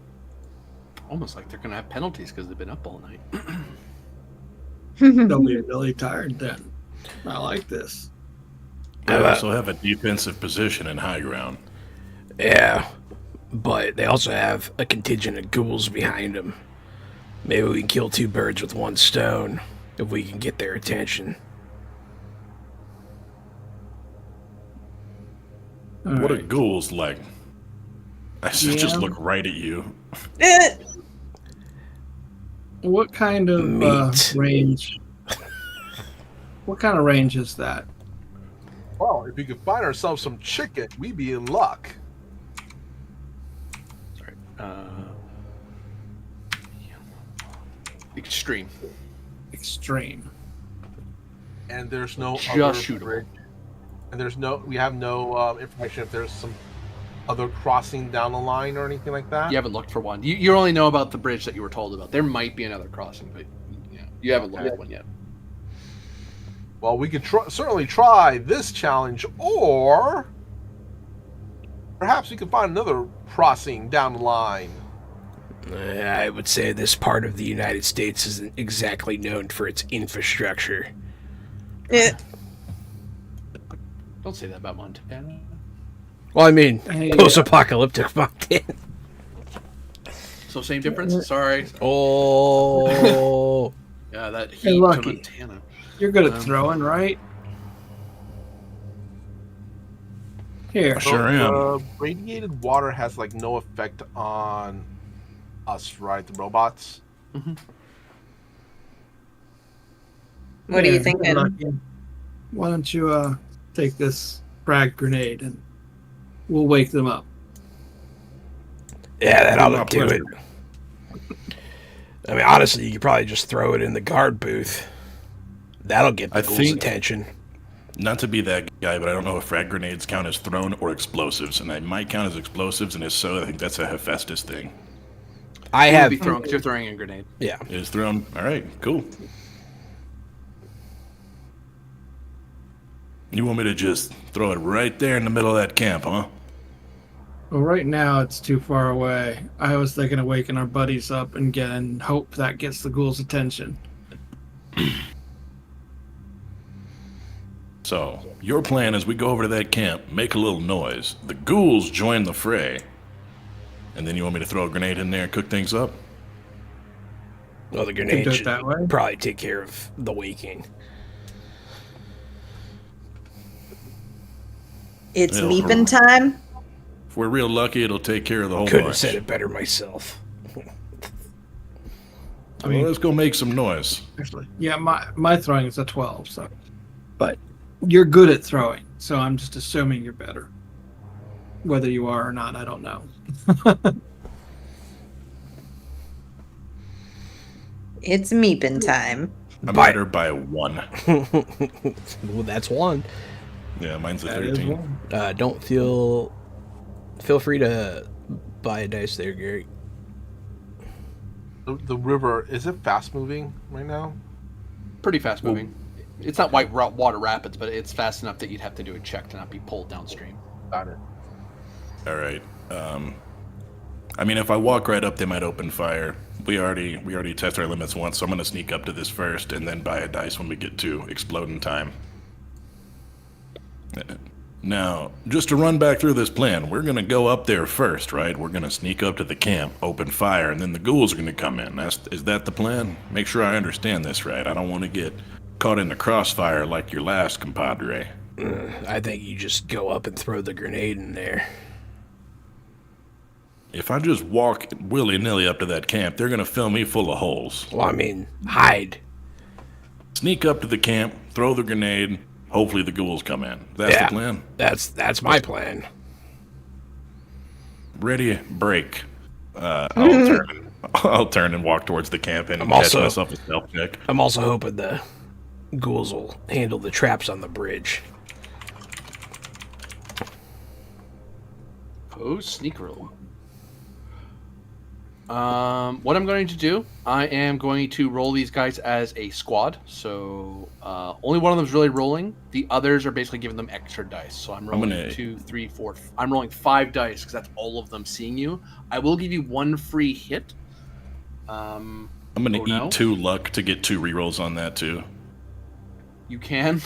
Almost like they're gonna have penalties because they've been up all night. They'll be really tired then. I like this. They also have a defensive position in high ground. Yeah, but they also have a contingent of ghouls behind them. Maybe we can kill 2 birds with 1 stone if we can get their attention. All What are right. ghouls like? I should just Yeah. look right at you. What kind of Meat. range? What kind of range is that? Well, if we could find ourselves some chicken, we'd be in luck. Sorry. Extreme. Extreme. And there's no Just other shootable. bridge. And we have no information if there's some other crossing down the line or anything like that. You haven't looked for one. You only know about the bridge that you were told about. There might be another crossing, but you haven't looked at one yet. Well, we could certainly try this challenge, or perhaps we could find another crossing down the line. I would say this part of the United States isn't exactly known for its infrastructure. Don't say that about Montana. Well, I mean, Hey, post-apocalyptic Montana. So same difference? Sorry. Oh. Yeah, that Hey, heat to Lucky. Montana. You're good at throwing, right? Here. Sure am. Radiated water has like no effect on us, right? The robots. What are you Here, thinking? Lucky. Why don't you take this frag grenade and we'll wake them up. Yeah, that ought My to do it. I mean, honestly, you could probably just throw it in the guard booth. That'll get the I ghouls' think- attention. Not to be that guy, but I don't know if frag grenades count as thrown or explosives, and they might count as explosives, and if so, I think that's a Hephaestus thing. I It would have. be thrown because you're throwing a grenade. Yeah. It is thrown. All right, cool. You want me to just throw it right there in the middle of that camp, huh? Well, right now it's too far away. I was thinking of waking our buddies up and hope that gets the ghouls' attention. So, your plan is we go over to that camp, make a little noise. The ghouls join the fray. And then you want me to throw a grenade in there and cook things up? Well, the Can grenade do it should that way. probably take care of the waking. It's It'll meeping time. If we're real lucky, it'll take care of the whole Couldn't have bunch. said it better myself. I mean, Well, let's go make some noise. actually, yeah, my throwing is a 12, so. But you're good at throwing, so I'm just assuming you're better. Whether you are or not, I don't know. It's meeping time. I'm Bye. better by 1. Well, that's one. Yeah, mine's a That is 13. one. Don't feel free to buy a dice there, Gary. The river, is it fast moving right now? Pretty fast moving. It's not white water rapids, but it's fast enough that you'd have to do a check to not be pulled downstream. Got it. All right. I mean, if I walk right up, they might open fire. We already tested our limits once, so I'm gonna sneak up to this first, and then buy a dice when we get to exploding time. Now, just to run back through this plan, we're gonna go up there first, right? We're gonna sneak up to the camp, open fire, and then the ghouls are gonna come in. Is that the plan? Make sure I understand this right. I don't want to get caught in the crossfire like your last compadre. I think you just go up and throw the grenade in there. If I just walk willy-nilly up to that camp, they're gonna fill me full of holes. Well, I mean, hide. Sneak up to the camp, throw the grenade, hopefully the ghouls come in. That's Yeah. the plan. That's my plan. Ready, break. I'll turn and walk towards the camp and I'm catch also- myself a stealth check. I'm also hoping the ghouls will handle the traps on the bridge. Oh, sneak roll. What I'm going to do, I am going to roll these guys as a squad. So only one of them is really rolling. The others are basically giving them extra dice. So I'm rolling gonna- 2, 3, 4. I'm rolling 5 dice because that's all of them seeing you. I will give you 1 free hit. I'm gonna Oh, eat no? 2 luck to get 2 rerolls on that too. You can.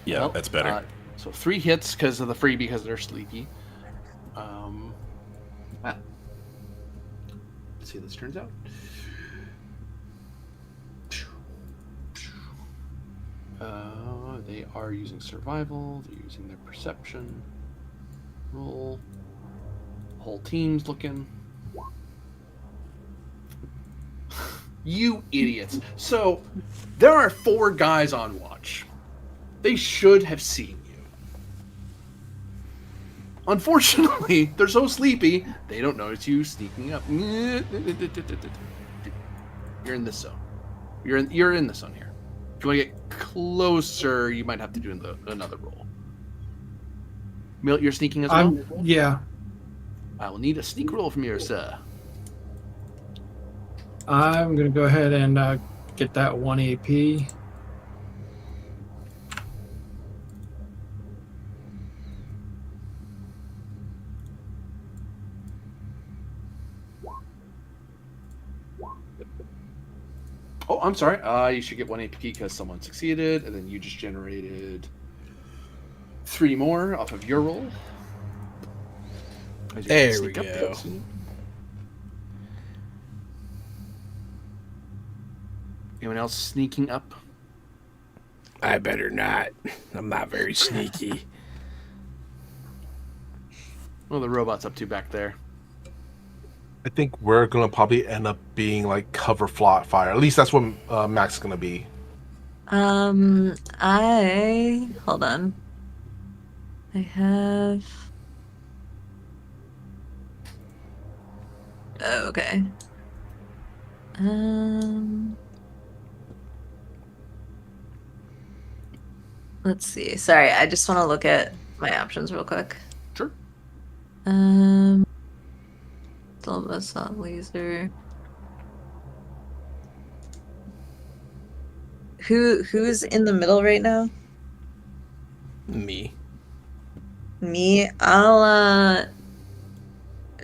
Yeah, Well, that's better. So 3 hits because of the free because they're sleepy. Let's see how this turns out. They are using survival. They're using their perception roll. Whole team's looking. You idiots. So, there are 4 guys on watch. They should have seen you. Unfortunately, they're so sleepy, they don't notice you sneaking up. You're in this zone. You're in this zone here. If you want to get closer, you might have to do another roll. Milt, you're sneaking as well? Yeah. I will need a sneak roll from you, sir. I'm going to go ahead and get that 1 AP. Oh, I'm sorry. You should get 1 AP because someone succeeded, and then you just generated 3 more off of your roll. There we go. Anyone else sneaking up? I better not. I'm not very sneaky. Well, the robot's up to back there. I think we're gonna probably end up being like cover fire. At least that's what Max is gonna be. Hold on. I have. Oh, okay. Let's see. Sorry, I just want to look at my options real quick. Sure. Assault laser. Who's in the middle right now? Me. Me. I'll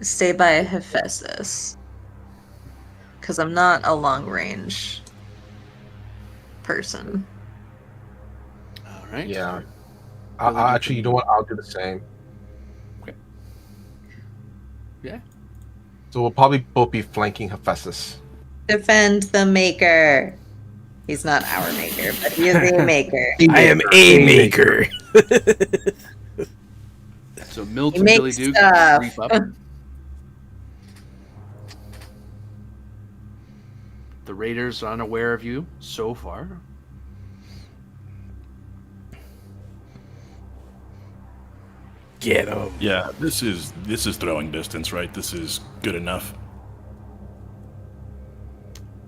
stay by Hephaestus because I'm not a long range person. All right. Yeah. I actually, you know what? I'll do the same. Okay. Yeah. So we'll probably both be flanking Hephaestus. Defend the maker. He's not our maker, but he is a maker. I am a maker. So Milt He and Billy makes Duke stuff. creep up. The raiders are unaware of you so far. Get him. Yeah, this is throwing distance, right? This is good enough.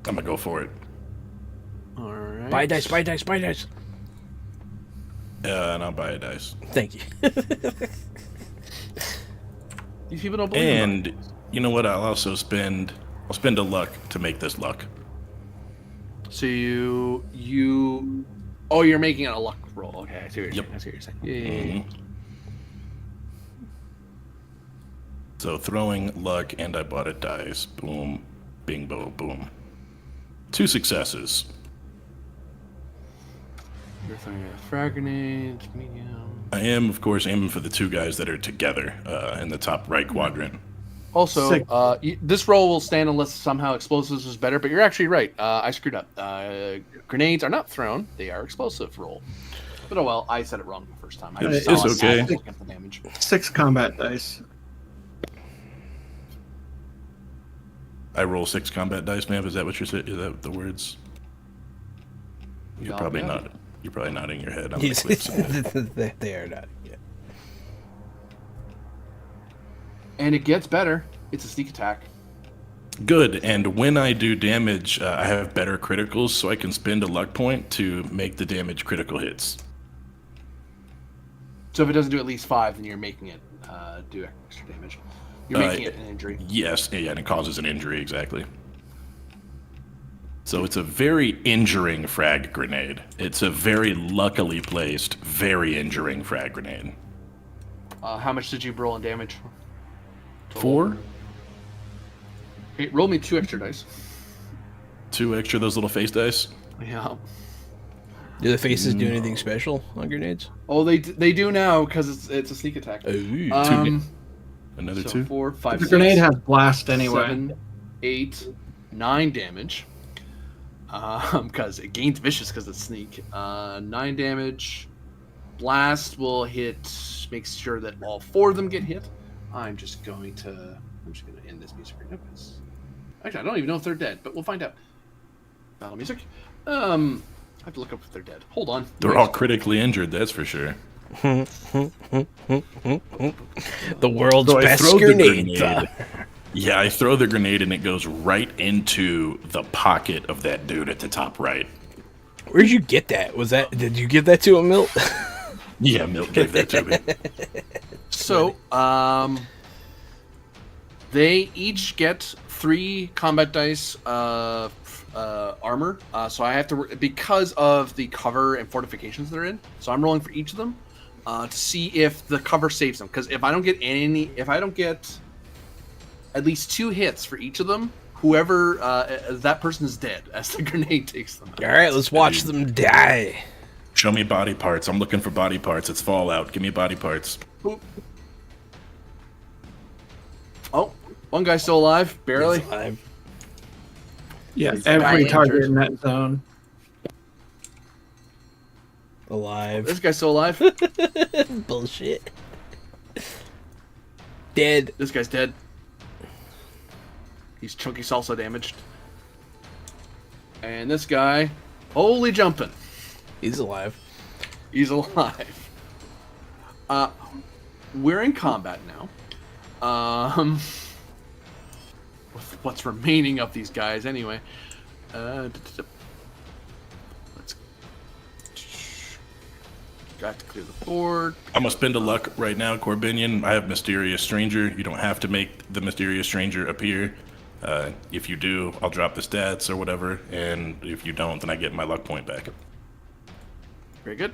I'm gonna go for it. All right. Buy dice, buy dice, buy dice. And I'll buy a dice. Thank you. These people don't believe in And you know what? I'll spend a luck to make this luck. So oh, you're making it a luck roll. Okay, I see what you're Yep. saying. Yeah. Mhm. So throwing luck, and I bought a dice. Boom, bing, boom, boom. 2 successes. You're throwing a frag grenade, medium. I am, of course, aiming for the 2 guys that are together in the top right quadrant. Also, Sick. this roll will stand unless somehow explosives is better, but you're actually right. I screwed up. Grenades are not thrown, they are explosive roll. But oh well, I said it wrong the first time. I It's just saw okay. a look at the damage. 6 combat dice. I roll 6 combat dice, ma'am. Is that what you're saying? Is that the words? You're Yeah, probably yeah. not. You're probably nodding your head. I'm He's, like, listen. they are not. Yeah. And it gets better. It's a sneak attack. Good. And when I do damage, I have better criticals, so I can spend a luck point to make the damage critical hits. So if it doesn't do at least 5, then you're making it do extra damage. You're making it an injury. Yes, yeah, and it causes an injury, exactly. So it's a very injuring frag grenade. It's a very luckily placed, very injuring frag grenade. How much did you roll in damage? 4? Okay, roll me 2 extra dice. 2 extra, those little face dice? Yeah. Do the faces do anything special on grenades? Oh, they do now because it's a sneak attack. Ooh. Another So 2? 4, 5, The 6, grenade has blast anyway. 7, 8, 9 damage. Because it gains vicious because it's sneak. 9 damage. Blast will hit. Makes sure that all 4 of them get hit. I'm just going to end this music right now. Actually, I don't even know if they're dead, but we'll find out. Battle music. I have to look up if they're dead. Hold on. They're all critically injured, that's for sure. The world's So I best throw the grenade. grenade. Yeah, I throw the grenade and it goes right into the pocket of that dude at the top right. Where'd you get that? Did you give that to him, Milt? Yeah, Milt gave that to me. So, they each get 3 combat dice armor. So I have to, because of the cover and fortifications they're in. So I'm rolling for each of them to see if the cover saves them. Because if I don't get at least 2 hits for each of them, whoever that person is dead as the grenade takes them out. All right, let's watch them die. Show me body parts. I'm looking for body parts. It's Fallout. Give me body parts. Boop. Oh, one guy's still alive, barely. He's alive. Yeah, He's every dying. target in that zone. Alive. This guy's still alive. Bullshit. Dead. This guy's dead. He's chunky salsa damaged. And this guy, holy jumping. He's alive. He's alive. We're in combat now. With what's remaining of these guys anyway. Let's got to clear the board. I'm gonna spend a luck right now, Corbinian. I have Mysterious Stranger. You don't have to make the Mysterious Stranger appear. If you do, I'll drop the stats or whatever, and if you don't, then I get my luck point back. Very good.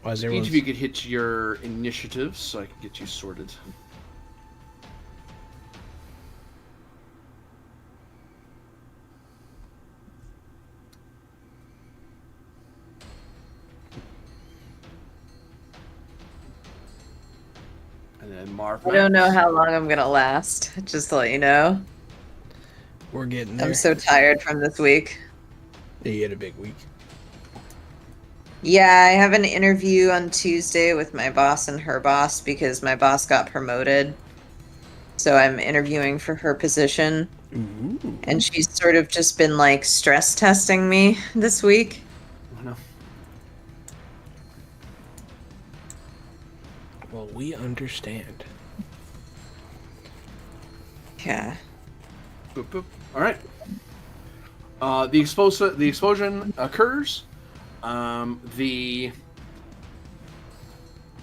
Why is Each everyone? of you could hit your initiatives so I can get you sorted. And then Marv. I don't know how long I'm gonna last. Just to let you know. We're getting there. I'm so tired from this week. You had a big week. Yeah, I have an interview on Tuesday with my boss and her boss because my boss got promoted. So I'm interviewing for her position. Ooh. And she's sort of just been like stress testing me this week. Oh, no. Well, we understand. Yeah. Boop, boop. All right. The explosion occurs. The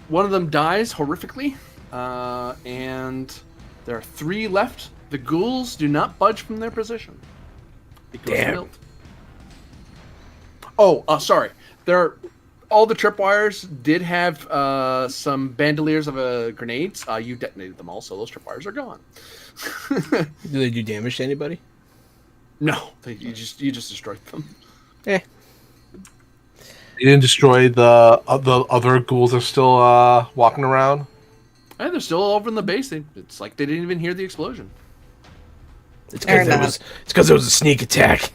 one of them dies horrifically, and there are 3 left. The ghouls do not budge from their position. It goes Damn. built. Sorry. All the tripwires did have some bandoliers of grenades. You detonated them all, so those tripwires are gone. Do they do damage to anybody? No, you just destroyed them. Eh. You didn't destroy the other ghouls that are still walking around. And they're still over in the base. It's like they didn't even hear the explosion. It's Fair because it was a sneak attack.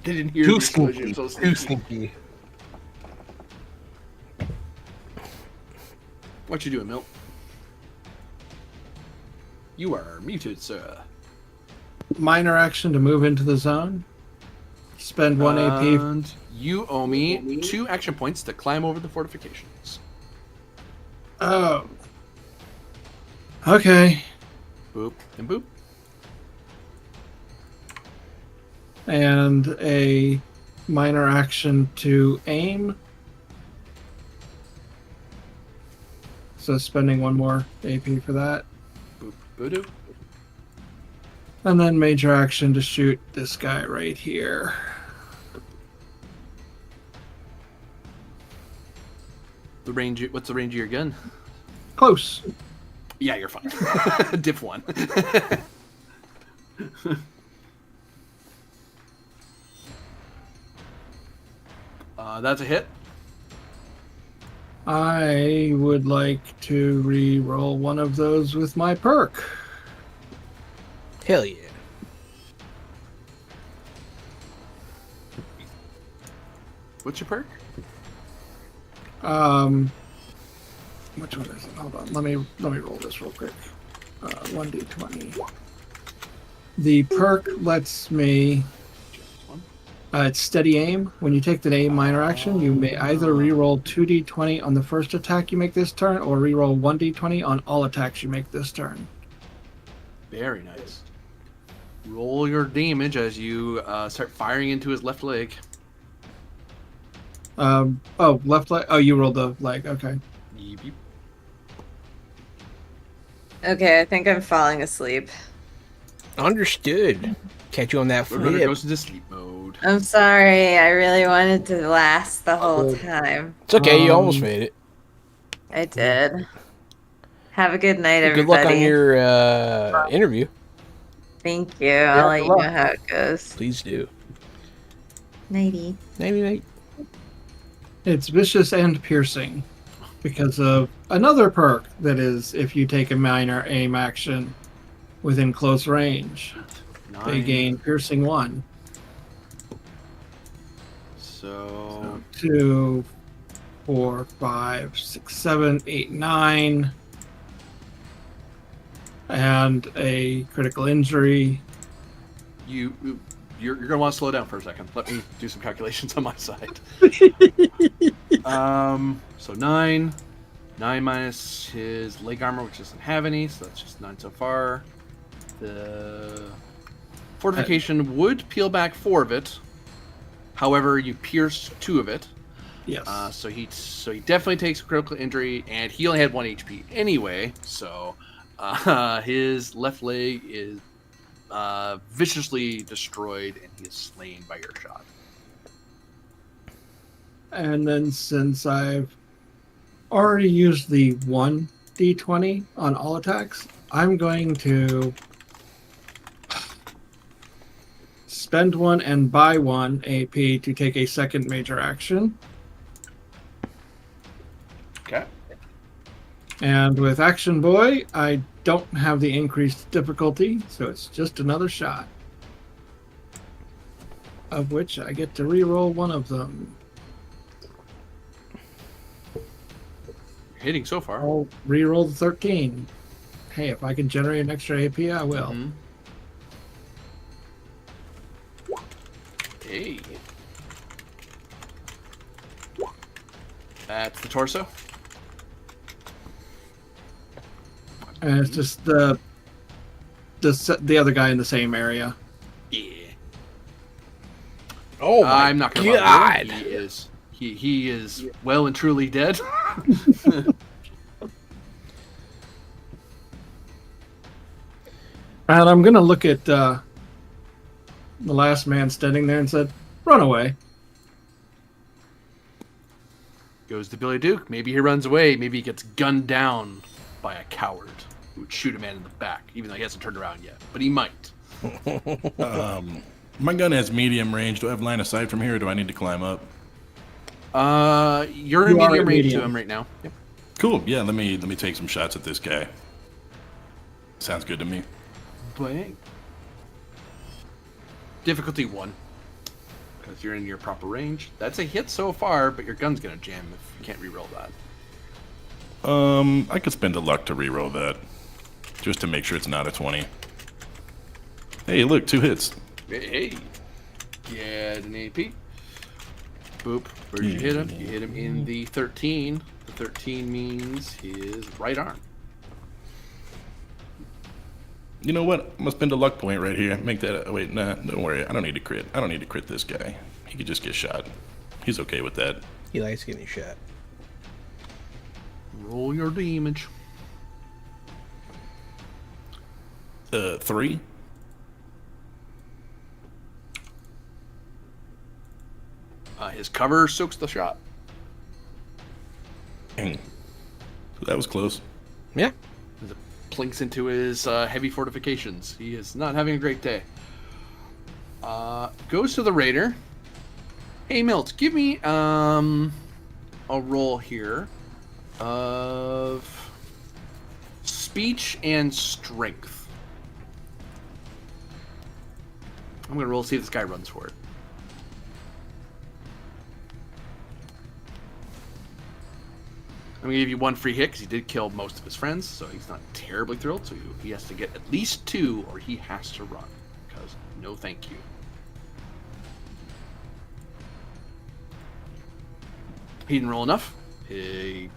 They didn't hear Too the explosion. sneaky. So Too sneaky. What you doing, Milt? You are muted, sir. Minor action to move into the zone. Spend 1 AP. And you owe me 2 action points to climb over the fortifications. Oh. Okay. Boop and boop. And a minor action to aim. So spending 1 more AP for that. Boop boop. And then major action to shoot this guy right here. What's the range of your gun? Close. Yeah, you're fine. Diff 1. That's a hit. I would like to re-roll one of those with my perk. Hell yeah. What's your perk? Which one is it? Hold on. Let me roll this real quick. 1d20. The perk lets me. It's steady aim. When you take the aim minor action, you may either re-roll 2d20 on the first attack you make this turn, or re-roll 1d20 on all attacks you make this turn. Very nice. Roll your damage as you start firing into his left leg. Left leg. Oh, you rolled the leg. Okay. Yeep, yeep. Okay, I think I'm falling asleep. Understood. Catch you on that Roadrunner flip. goes into sleep mode. I'm sorry. I really wanted to last the whole time. It's okay. You almost made it. I did. Have a good night, Good everybody. luck on your interview. Thank you. I'll let you know how it goes. Please do. Nighty. Nighty night. It's vicious and piercing because of another perk that is if you take a minor aim action within close range, they gain piercing 1. So 2, 4, 5, 6, 7, 8, 9. And a critical injury. you're gonna want to slow down for a second. Let me do some calculations on my side. So 9 minus his leg armor, which doesn't have any, so that's just 9 so far. The fortification would peel back 4 of it. However, you pierced 2 of it. Yes. So he definitely takes a critical injury, and he only had 1 HP anyway. So his left leg is viciously destroyed, and he is slain by your shot. And then since I've already used the 1d20 on all attacks, I'm going to spend 1 and buy 1 AP to take a second major action. Okay. And with Action Boy, I don't have the increased difficulty, so it's just another shot. Of which I get to re-roll one of them. You're hitting so far. I'll re-roll the 13. Hey, if I can generate an extra AP, I will. Mhm. Hey. That's the torso. And it's just the other guy in the same area. Yeah. Oh my I'm not gonna lie to you. God. He is well and truly dead. And I'm gonna look at the last man standing there and said, "Run away." Goes to Billy Duke. Maybe he runs away. Maybe he gets gunned down by a coward who would shoot a man in the back, even though he hasn't turned around yet. But he might. My gun has medium range. Do I have line of sight from here, or do I need to climb up? You're in You are medium at range to medium. him right now. Yep. Cool. Yeah, let me take some shots at this guy. Sounds good to me. Bang. Difficulty 1. Because you're in your proper range. That's a hit so far, but your gun's gonna jam if you can't reroll that. I could spend a luck to reroll that, just to make sure it's not a 20. Hey, look, 2 hits. Hey. Get an AP. Boop. Where did you hit him? You hit him in the 13. The 13 means his right arm. You know what? I'm gonna spend a luck point right here. Make that. Wait, nah, don't worry. I don't need to crit. I don't need to crit this guy. He could just get shot. He's okay with that. He likes getting shot. Roll your damage. 3. His cover soaks the shot. Dang. So that was close. Yeah. As it plinks into his heavy fortifications. He is not having a great day. Goes to the raider. Hey, Milt, give me a roll here of speech and strength. I'm gonna roll to see if this guy runs for it. I'm gonna give you one free hit because he did kill most of his friends, so he's not terribly thrilled. So he has to get at least 2, or he has to run. Because no, thank you. He didn't roll enough. He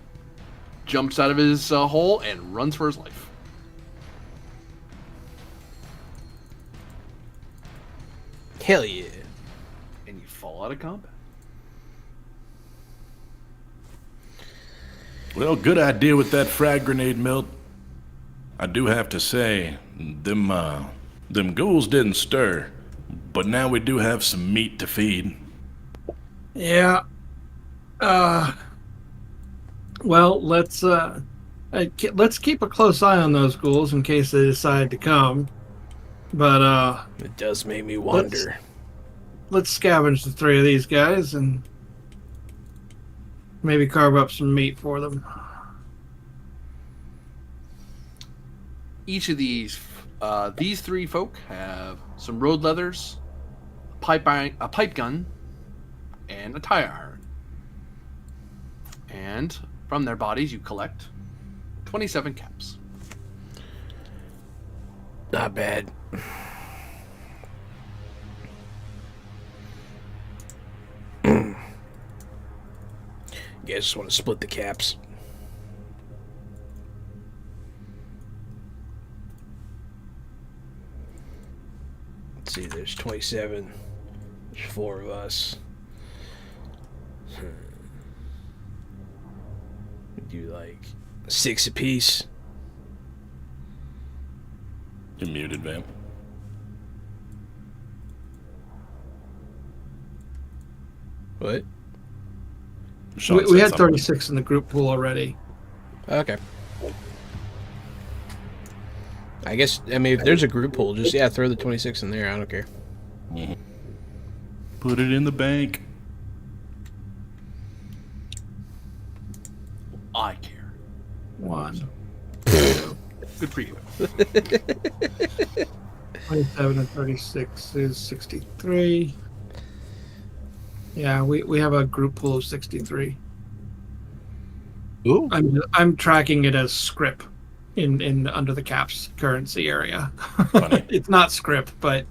jumps out of his hole and runs for his life. Hell yeah. And you fall out of combat. Well, good idea with that frag grenade, Milt. I do have to say, them ghouls didn't stir, but now we do have some meat to feed. Yeah. Well, let's keep a close eye on those ghouls in case they decide to come. But It does make me wonder. let's scavenge the 3 of these guys and maybe carve up some meat for them. Each of these 3 folk have some road leathers, a pipe gun, and a tire iron. And from their bodies, you collect 27 caps. Not bad. You guys just want to split the caps. Let's see, there's 27. There's 4 of us. Do like 6 apiece. You're muted, Vamp. What? Sean We said had something. 36 in the group pool already. Okay. I guess, I mean, if there's a group pool, just, throw the 26 in there. I don't care. Put it in the bank. I care. 1. Good for you. 27 and 36 is 63. Yeah, we have a group pool of 63. Ooh. I'm tracking it as scrip in under the caps currency area. Funny. It's not scrip, but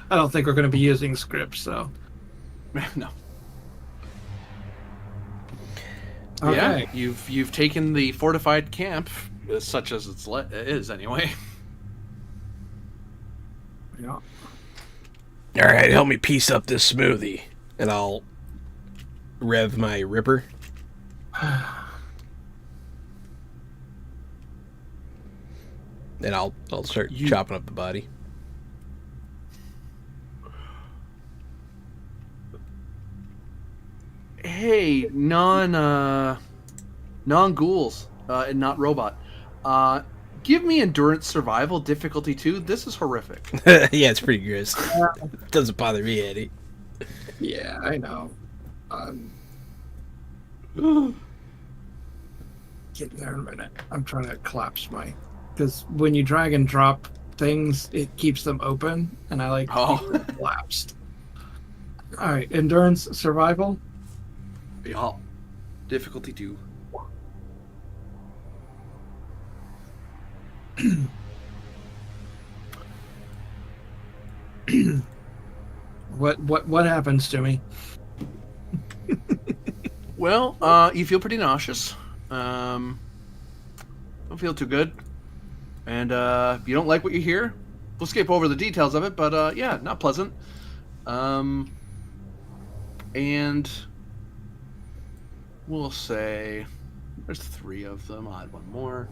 I don't think we're going to be using scrip, so. No. Okay. Yeah, you've taken the fortified camp, such as it is anyway. Yeah. All right, help me piece up this smoothie, and I'll rev my ripper. And I'll start chopping up the body. Hey, non-ghouls, and not robot. Give me endurance survival difficulty 2. This is horrific. Yeah, it's pretty gross. Doesn't bother me, Eddie. Yeah, I know. Get there in a minute. I'm trying to collapse because when you drag and drop things, it keeps them open, and I like to keep them collapsed. All right, endurance survival. Yeah. Difficulty 2. What happens to me? Well, you feel pretty nauseous. Don't feel too good. And if you don't like what you hear, we'll skip over the details of it, but yeah, not pleasant. And we'll say there's 3 of them. I'll add 1 more.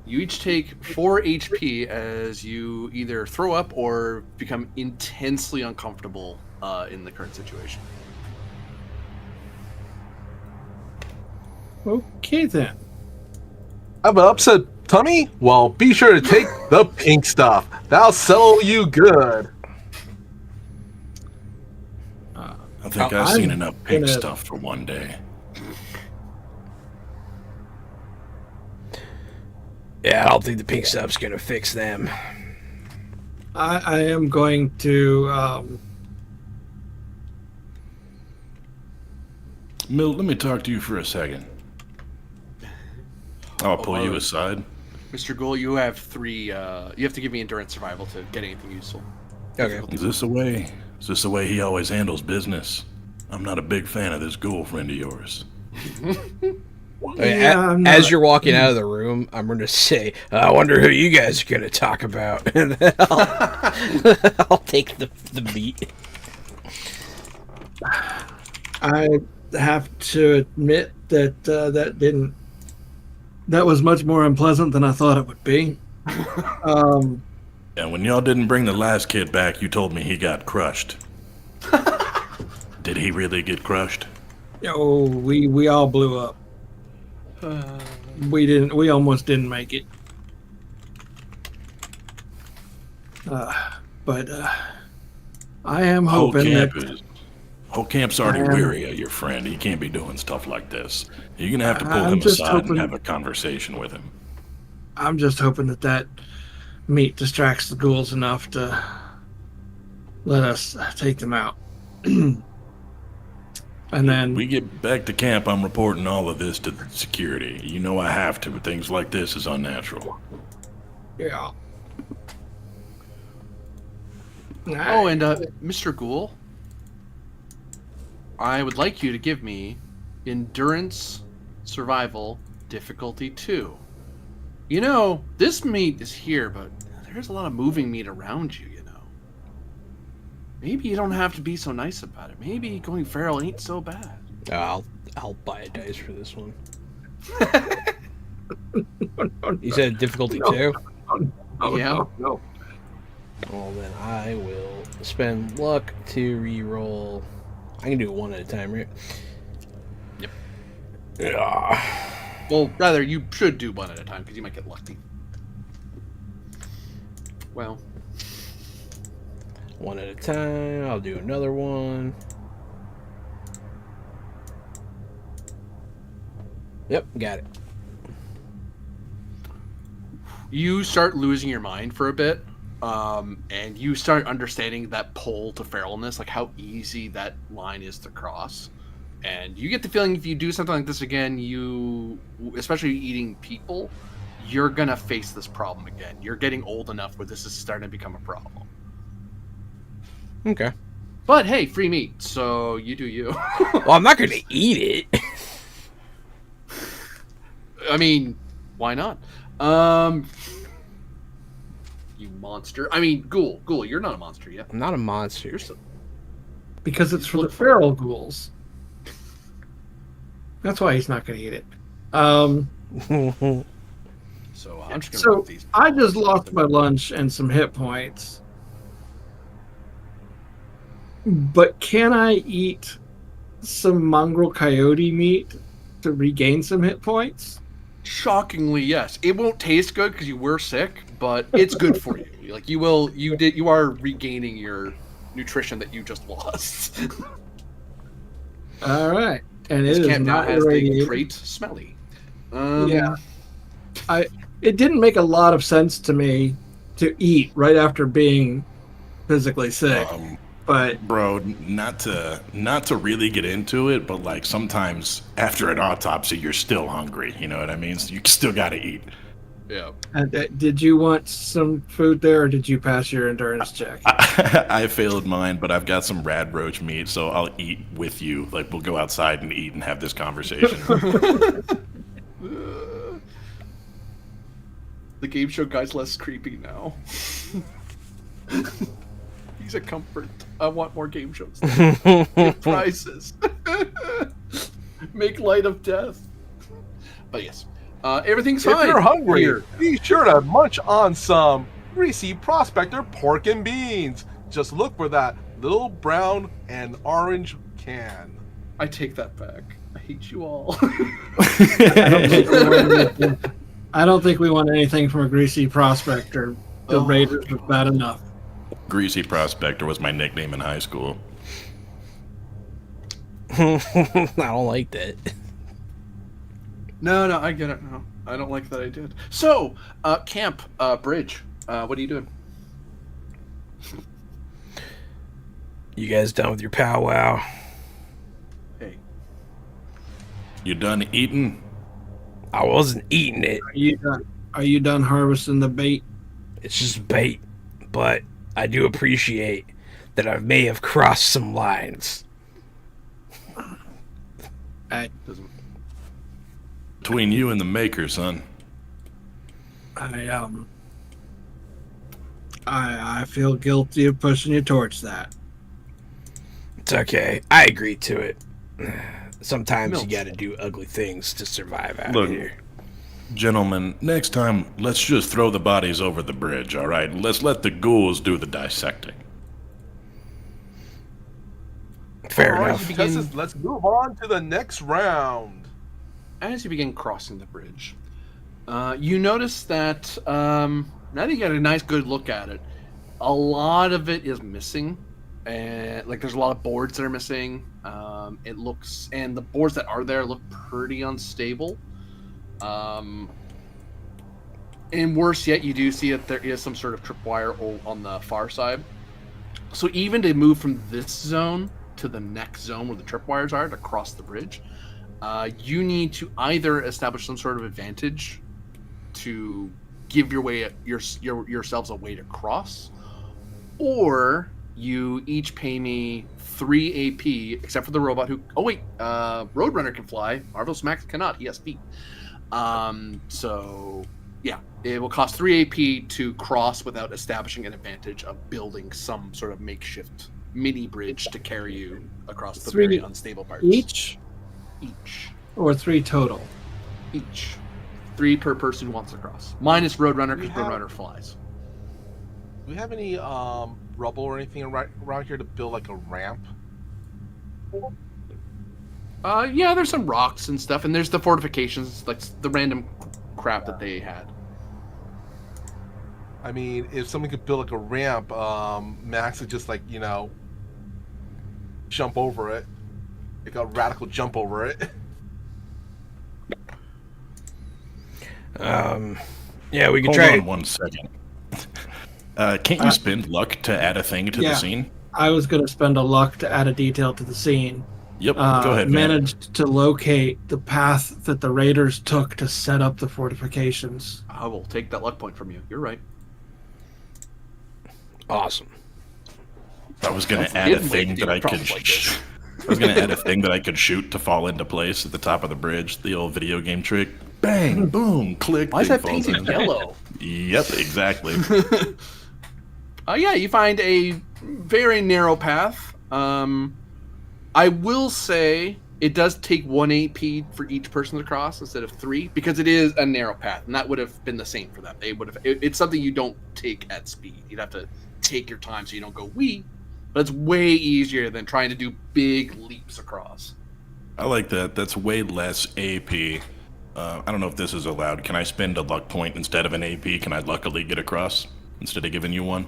You each take 4 HP as you either throw up or become intensely uncomfortable in the current situation. Okay then. Have an upset tummy? Well, be sure to take the pink stuff. That'll settle you good. I think I've seen enough pig stuff for one day. Yeah, I don't think the pink stuff's gonna fix them. I am going to. Milt, let me talk to you for a second. I'll pull you aside. Mr. Ghoul, you have 3. You have to give me endurance survival to get anything useful. Okay. Is this the way? Is this the way he always handles business? I'm not a big fan of this ghoul friend of yours. As you're walking out of the room, I'm going to say, I wonder who you guys are going to talk about. And then I'll take the meat. I have to admit that that was much more unpleasant than I thought it would be. And when y'all didn't bring the last kid back, you told me he got crushed. Did he really get crushed? Oh, we all blew up. We almost didn't make it. But I am hoping Whole camp's already weary of your friend. He can't be doing stuff like this. You're gonna have to pull him aside and have a conversation with him. I'm just hoping that meat distracts the ghouls enough to let us take them out. And then we get back to camp, I'm reporting all of this to security. You know I have to, but things like this is unnatural. Yeah. Oh, and Mr. Ghoul, I would like you to give me endurance survival difficulty 2. You know, this meat is here, but there's a lot of moving meat around you, you know. Maybe you don't have to be so nice about it. Maybe going feral ain't so bad. I'll buy a dice for this one. No. You said difficulty 2? Yeah. No. Well, then I will spend luck to re-roll. I can do it one at a time, right? Yep. Yeah. Well, rather, you should do one at a time, because you might get lucky. Well. One at a time. I'll do another one. Yep, got it. You start losing your mind for a bit, and you start understanding that pull to feralness, like how easy that line is to cross. And you get the feeling if you do something like this again, you, especially eating people, you're going to face this problem again. You're getting old enough where this is starting to become a problem. Okay. But hey, free meat, so you do you. Well, I'm not going to eat it. I mean, why not? You monster. I mean, ghoul, you're not a monster yet. I'm not a monster. You're so... Because it's for the feral ghouls. That's why he's not going to eat it. So I'm just going to put these. I just lost my lunch and some hit points. But can I eat some mongrel coyote meat to regain some hit points? Shockingly, yes. It won't taste good because you were sick, but it's good for you. Like you are regaining your nutrition that you just lost. All right, and this it is camp now not has the irradiated. trait smelly. Yeah, it didn't make a lot of sense to me to eat right after being physically sick. But bro, not to really get into it, but like sometimes after an autopsy, you're still hungry. You know what I mean? So you still got to eat. Yeah. Did you want some food there, or did you pass your endurance check? I failed mine, but I've got some rad roach meat, so I'll eat with you. Like we'll go outside and eat and have this conversation. The game show guy's less creepy now. He's a comfort. I want more game shows. Give prizes. Make light of death. But yes, everything's fine. If you're hungry, here. be sure to munch on some Greasy Prospector pork and beans. Just look for that little brown and orange can. I take that back. I hate you all. I don't think we want anything from a Greasy Prospector. The Raiders was bad enough. Greasy Prospector was my nickname in high school. I don't like that. No, I get it. No, I don't like that I did. So, camp, bridge. What are you doing? You guys done with your powwow? Hey, You done eating? I wasn't eating it. Are you done harvesting the bait? It's just bait. But I do appreciate that I may have crossed some lines. doesn't. Between you and the maker, son. I feel guilty of pushing you towards that. It's okay. I agreed to it. Sometimes Milk. you gotta do ugly things to survive out Look. here. Gentlemen, next time, let's just throw the bodies over the bridge, all right? Let's let the ghouls do the dissecting. Fair All right, enough. contestants, let's move on to the next round. As you begin crossing the bridge, you notice that now that you got a nice, good look at it, a lot of it is missing, and like there's a lot of boards that are missing. It looks, and the boards that are there look pretty unstable. And worse yet, you do see that there is some sort of tripwire on the far side. So even to move from this zone to the next zone where the tripwires are to cross the bridge, you need to either establish some sort of advantage to give yourselves a way to cross, or you each pay me 3 AP, except for the robot who. Oh wait, Roadrunner can fly. Marvelous Max cannot. He has feet. So yeah, it will cost 3 AP to cross without establishing an advantage of building some sort of makeshift mini bridge to carry you across the very unstable parts. Each or 3 total? Each. 3 per person who wants to cross. Minus Roadrunner, because Roadrunner flies. Do we have any rubble or anything around here to build like a ramp? Yeah, there's some rocks and stuff, and there's the fortifications, like the random crap that they had. I mean, if someone could build like a ramp, Max would just like, jump over it. Like a radical jump over it. Yeah, we can Hold try. on 1 second. Can't you spend luck to add a thing to the scene? I was going to spend a luck to add a detail to the scene. Yep, go ahead, man. Managed to locate the path that the raiders took to set up the fortifications. I will take that luck point from you. You're right. Awesome. I was gonna add a thing that I could. I was gonna add a thing that I could shoot to fall into place at the top of the bridge. The old video game trick. Bang! Boom! Click. Why is thing that falls painted in. yellow? Yep, exactly. Yeah, you find a very narrow path. I will say it does take 1 AP for each person to cross instead of 3, because it is a narrow path, and that would have been the same for them. They would have. It's something you don't take at speed. You'd have to take your time so you don't go wee. But it's way easier than trying to do big leaps across. I like that. That's way less AP. I don't know if this is allowed. Can I spend a luck point instead of an AP? Can I luckily get across instead of giving you one?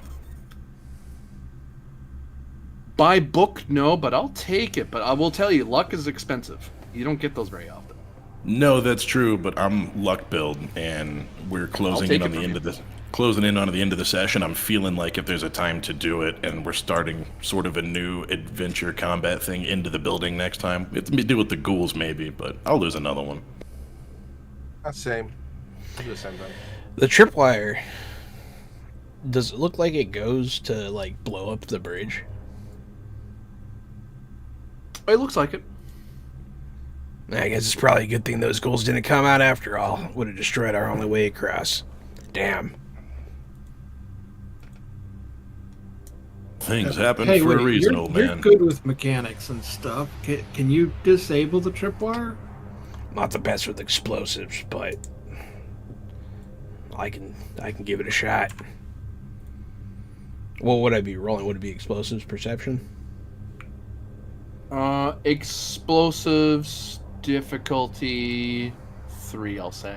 By book, no, but I'll take it. But I will tell you, luck is expensive. You don't get those very often. No, that's true, but I'm luck build, and we're closing in on the end of this. Closing in on the end of the session, I'm feeling like if there's a time to do it, and we're starting sort of a new adventure combat thing into the building next time. It's to do with the ghouls, maybe, but I'll lose another one. That's same. I'll do the same thing. The tripwire. Does it look like it goes to like blow up the bridge? It looks like it. I guess it's probably a good thing those ghouls didn't come out after all. Would have destroyed our only way across. Damn. Things happen Hey, for a wait, reason, you're, old you're man. good with mechanics and stuff. Can you disable the tripwire? Not the best with explosives, but I can give it a shot. What would I be rolling? Would it be explosives perception? Explosives difficulty 3, I'll say.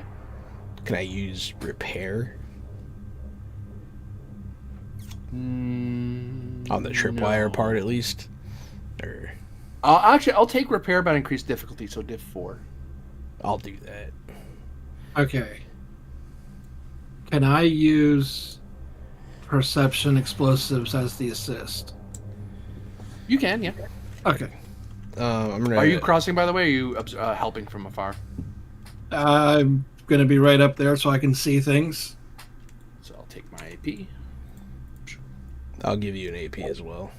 Can I use repair on the tripwire part at least? Or I'll take repair but increase difficulty, so diff 4. I'll do that. Okay. Can I use perception explosives as the assist? You can, yeah. Okay. I'm gonna. Are you crossing, by the way, or are you helping from afar? I'm going to be right up there so I can see things. So I'll take my AP. I'll give you an AP as well.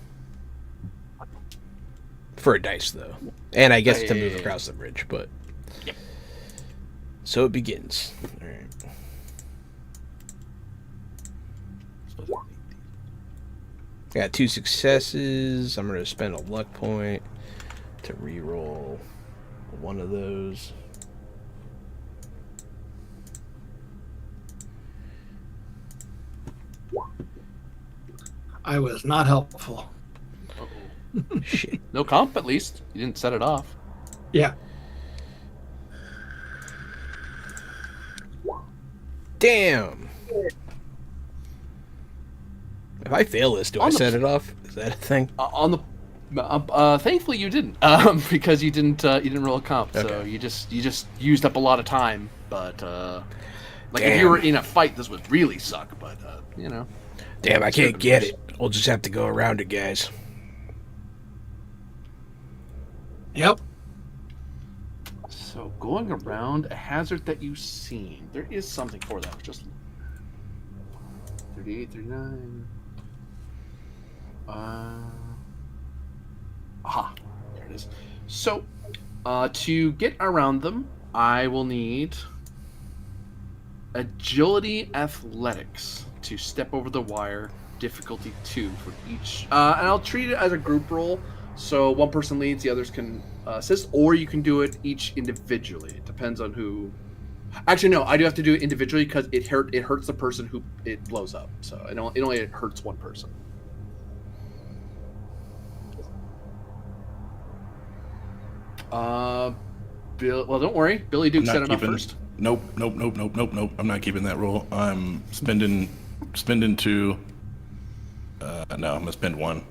For a dice, though. And I guess to move across the bridge, but... Yep. So it begins. Alright. I got 2 successes. I'm going to spend a luck point to re-roll one of those. I was not helpful. Uh-oh. Shit. No comp, at least. You didn't set it off. Yeah. Damn! If I fail this, do I set it off? Is that a thing? Thankfully you didn't, because you didn't roll a comp, so Okay. you just used up a lot of time. But like if Damn. you were in a fight, this would really suck. But you know, Damn, I can't get it. We'll just have to go around it, guys. Yep. So going around a hazard that you've seen, there is something for that. Just 38, 39. Aha, there it is. So, to get around them, I will need agility athletics to step over the wire, difficulty 2 for each. And I'll treat it as a group roll, so one person leads, the others can assist, or you can do it each individually. It depends on who. Actually, no, I do have to do it individually because it hurts the person who it blows up. So it only hurts one person. Bill. Well, don't worry. Billy Duke set it up first. Nope. I'm not keeping that roll. I'm spending 2. No, I'm gonna spend 1.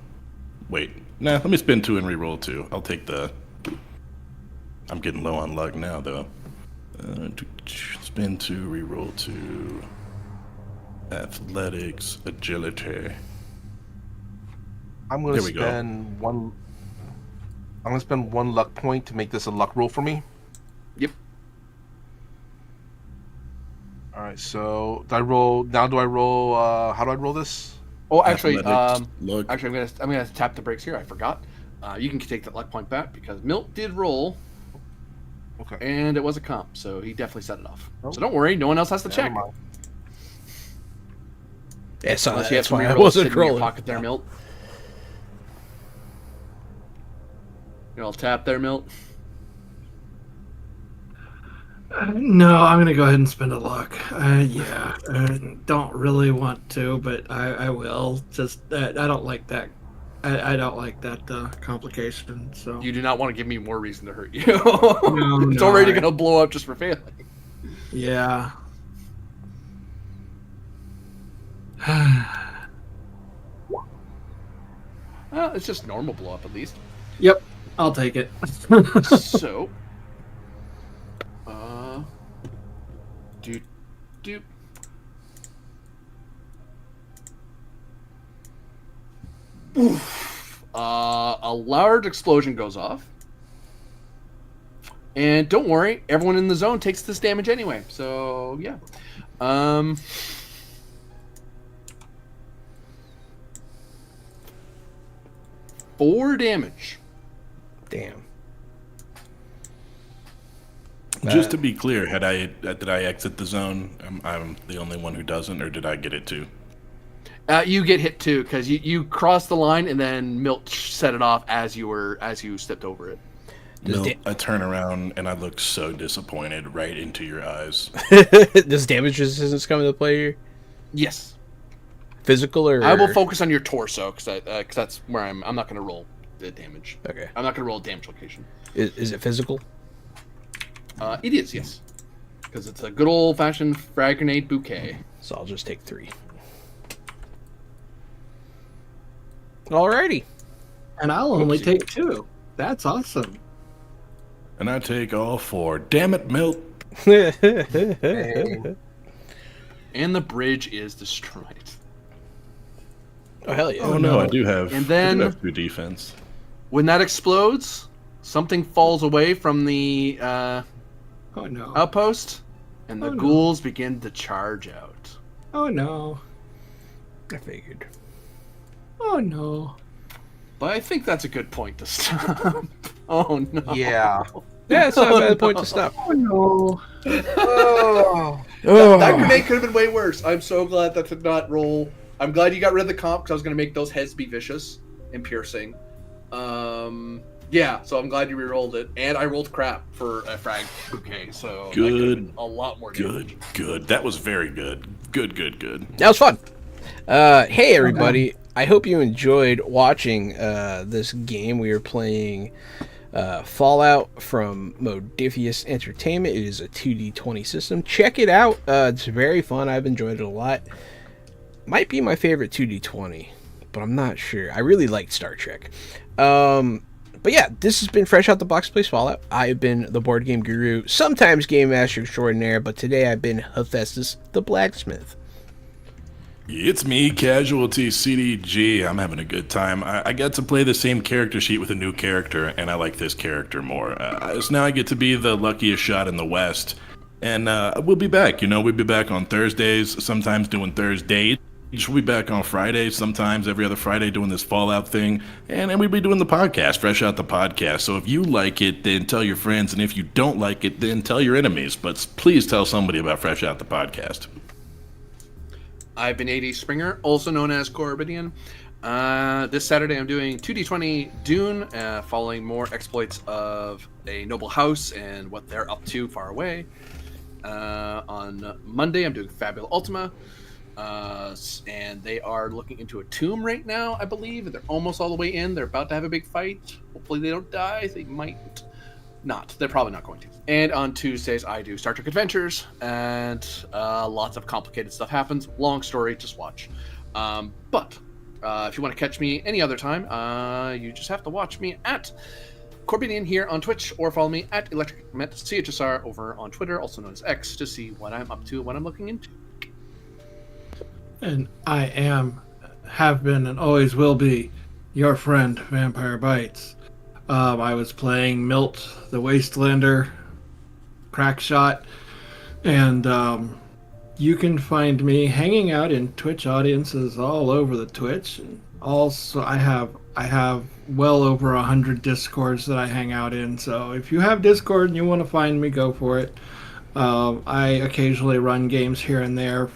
Wait. Nah, let me spend 2 and re-roll 2. I'll take the... I'm getting low on luck now, though. Spend 2, re-roll 2. Athletics, agility. I'm going There to we go. spend 1. I'm going to spend 1 luck point to make this a luck roll for me. Yep. All right. So do I roll now? Do I roll? How do I roll this? Oh, actually, Athletics, luck. actually, I'm gonna tap the brakes here. I forgot. You can take that luck point back because Milt did roll, Okay. and it was a comp, so he definitely set it off. Oh. So don't worry, no one else has to Never check. mind. Yeah, so Unless you have that's some why I rerolls wasn't sitting in your rolling. pocket there, Milt. You all tap there, Milt. No, I'm going to go ahead and spend a luck. Yeah, don't really want to, but I will. Just I don't like that. I don't like that complication. So You do not want to give me more reason to hurt you. No, It's no, already gonna blow up just for failing. yeah. Well, it's just normal blow up at least. Yep, I'll take it. So, do. Oof. A large explosion goes off. And don't worry, everyone in the zone takes this damage anyway. So, yeah. 4 damage. Damn. Just to be clear, did I exit the zone? I'm the only one who doesn't, or did I get it too? You get hit too because you crossed the line and then Milt set it off as you stepped over it. No, I turn around and I look so disappointed right into your eyes. Does damage resistance come into play here? Yes, Physical or? I will focus on your torso because that's where I'm not going to roll the damage. Okay. I'm not going to roll a damage location. Is it physical? It is, yes, because it's a good old fashioned frag grenade bouquet. So I'll just take 3. Alrighty. And I'll only take 2. That's awesome. And I take all 4. Damn it, Milt. And the bridge is destroyed. Oh, hell yeah. Oh no, I do have. And I then- do have 2 defense. When that explodes, something falls away from the Oh no. outpost, and the Oh, no. ghouls begin to charge out. Oh no. I figured. Oh no. But I think that's a good point to stop. Oh no. Yeah. Yeah, it's not a bad point to stop. Oh no. That grenade could have been way worse. I'm so glad that did not roll. I'm glad you got rid of the comp because I was going to make those heads be vicious and piercing. Yeah, so I'm glad you re-rolled it. And I rolled crap for a frag bouquet, so that could have been a lot more damage. Good. That was very good. Good. That was fun. Hey, everybody. I hope you enjoyed watching this game. We are playing Fallout from Modifius Entertainment. It is a 2D20 system. Check it out. It's very fun. I've enjoyed it a lot. Might be my favorite 2D20, but I'm not sure. I really liked Star Trek. But yeah, this has been Fresh Out the Box Plays Fallout. I've been the board game guru, sometimes game master extraordinaire, but today I've been Hephaestus the blacksmith. It's me, Casualty CDG. I'm having a good time. I got to play the same character sheet with a new character, and I like this character more. So now I get to be the luckiest shot in the West. And we'll be back. We'll be back on Thursdays, sometimes doing Thursdays. We'll be back on Fridays, sometimes every other Friday doing this Fallout thing. And then we'll be doing the podcast, Fresh Out the Podcast. So if you like it, then tell your friends. And if you don't like it, then tell your enemies. But please tell somebody about Fresh Out the Podcast. I've been AD Springer, also known as Corbidian. This Saturday I'm doing 2D20 Dune, following more exploits of a noble house and what they're up to far away. On Monday I'm doing Fabula Ultima, and they are looking into a tomb right now, I believe. They're almost all the way in. They're about to have a big fight. Hopefully they don't die. They might not. They're probably not going to. And on Tuesdays, I do Star Trek Adventures, and lots of complicated stuff happens. Long story, just watch. But if you want to catch me any other time, you just have to watch me at Corbidian here on Twitch, or follow me at ElectricMet CHSR over on Twitter, also known as X, to see what I'm up to and what I'm looking into. And I have been, and always will be your friend, Vampire Bites. I was playing Milt, the Wastelander, Crackshot, and you can find me hanging out in Twitch audiences all over the Twitch. And also, I have well over 100 Discords that I hang out in. So if you have Discord and you want to find me, go for it. I occasionally run games here and there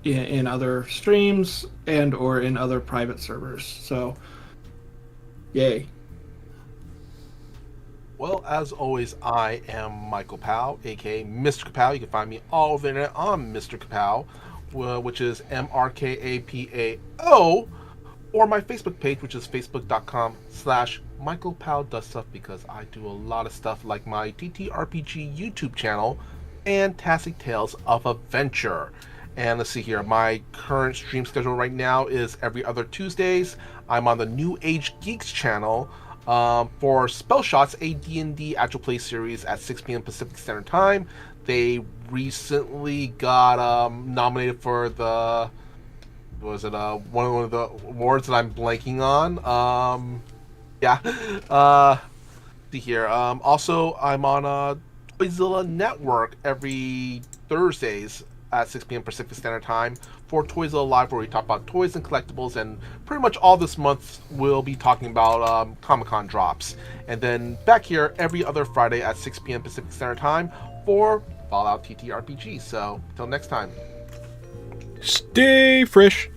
in other streams and or in other private servers. So, yay. Well, as always, I am Michael Powell, aka Mr. Kapow. You can find me all over the internet on Mr. Kapow, which is MRKAPAO, or my Facebook page, which is facebook.com/Michael Powell Does Stuff, because I do a lot of stuff like my ttrpg YouTube channel and Tastic Tales of Adventure. And let's see here, my current stream schedule right now is every other Tuesdays. I'm on the New Age Geeks channel for Spell Shots, a D&D actual play series at 6 p.m. Pacific Standard Time. They recently got nominated for the, one of the awards that I'm blanking on. See here. Also, I'm on Toyzilla Network every Thursdays at 6 p.m. Pacific Standard Time for Toyzilla Live, where we talk about toys and collectibles, and pretty much all this month we'll be talking about Comic-Con drops. And then back here every other Friday at 6 p.m. Pacific Standard Time for Fallout TTRPG. So, until next time. Stay fresh.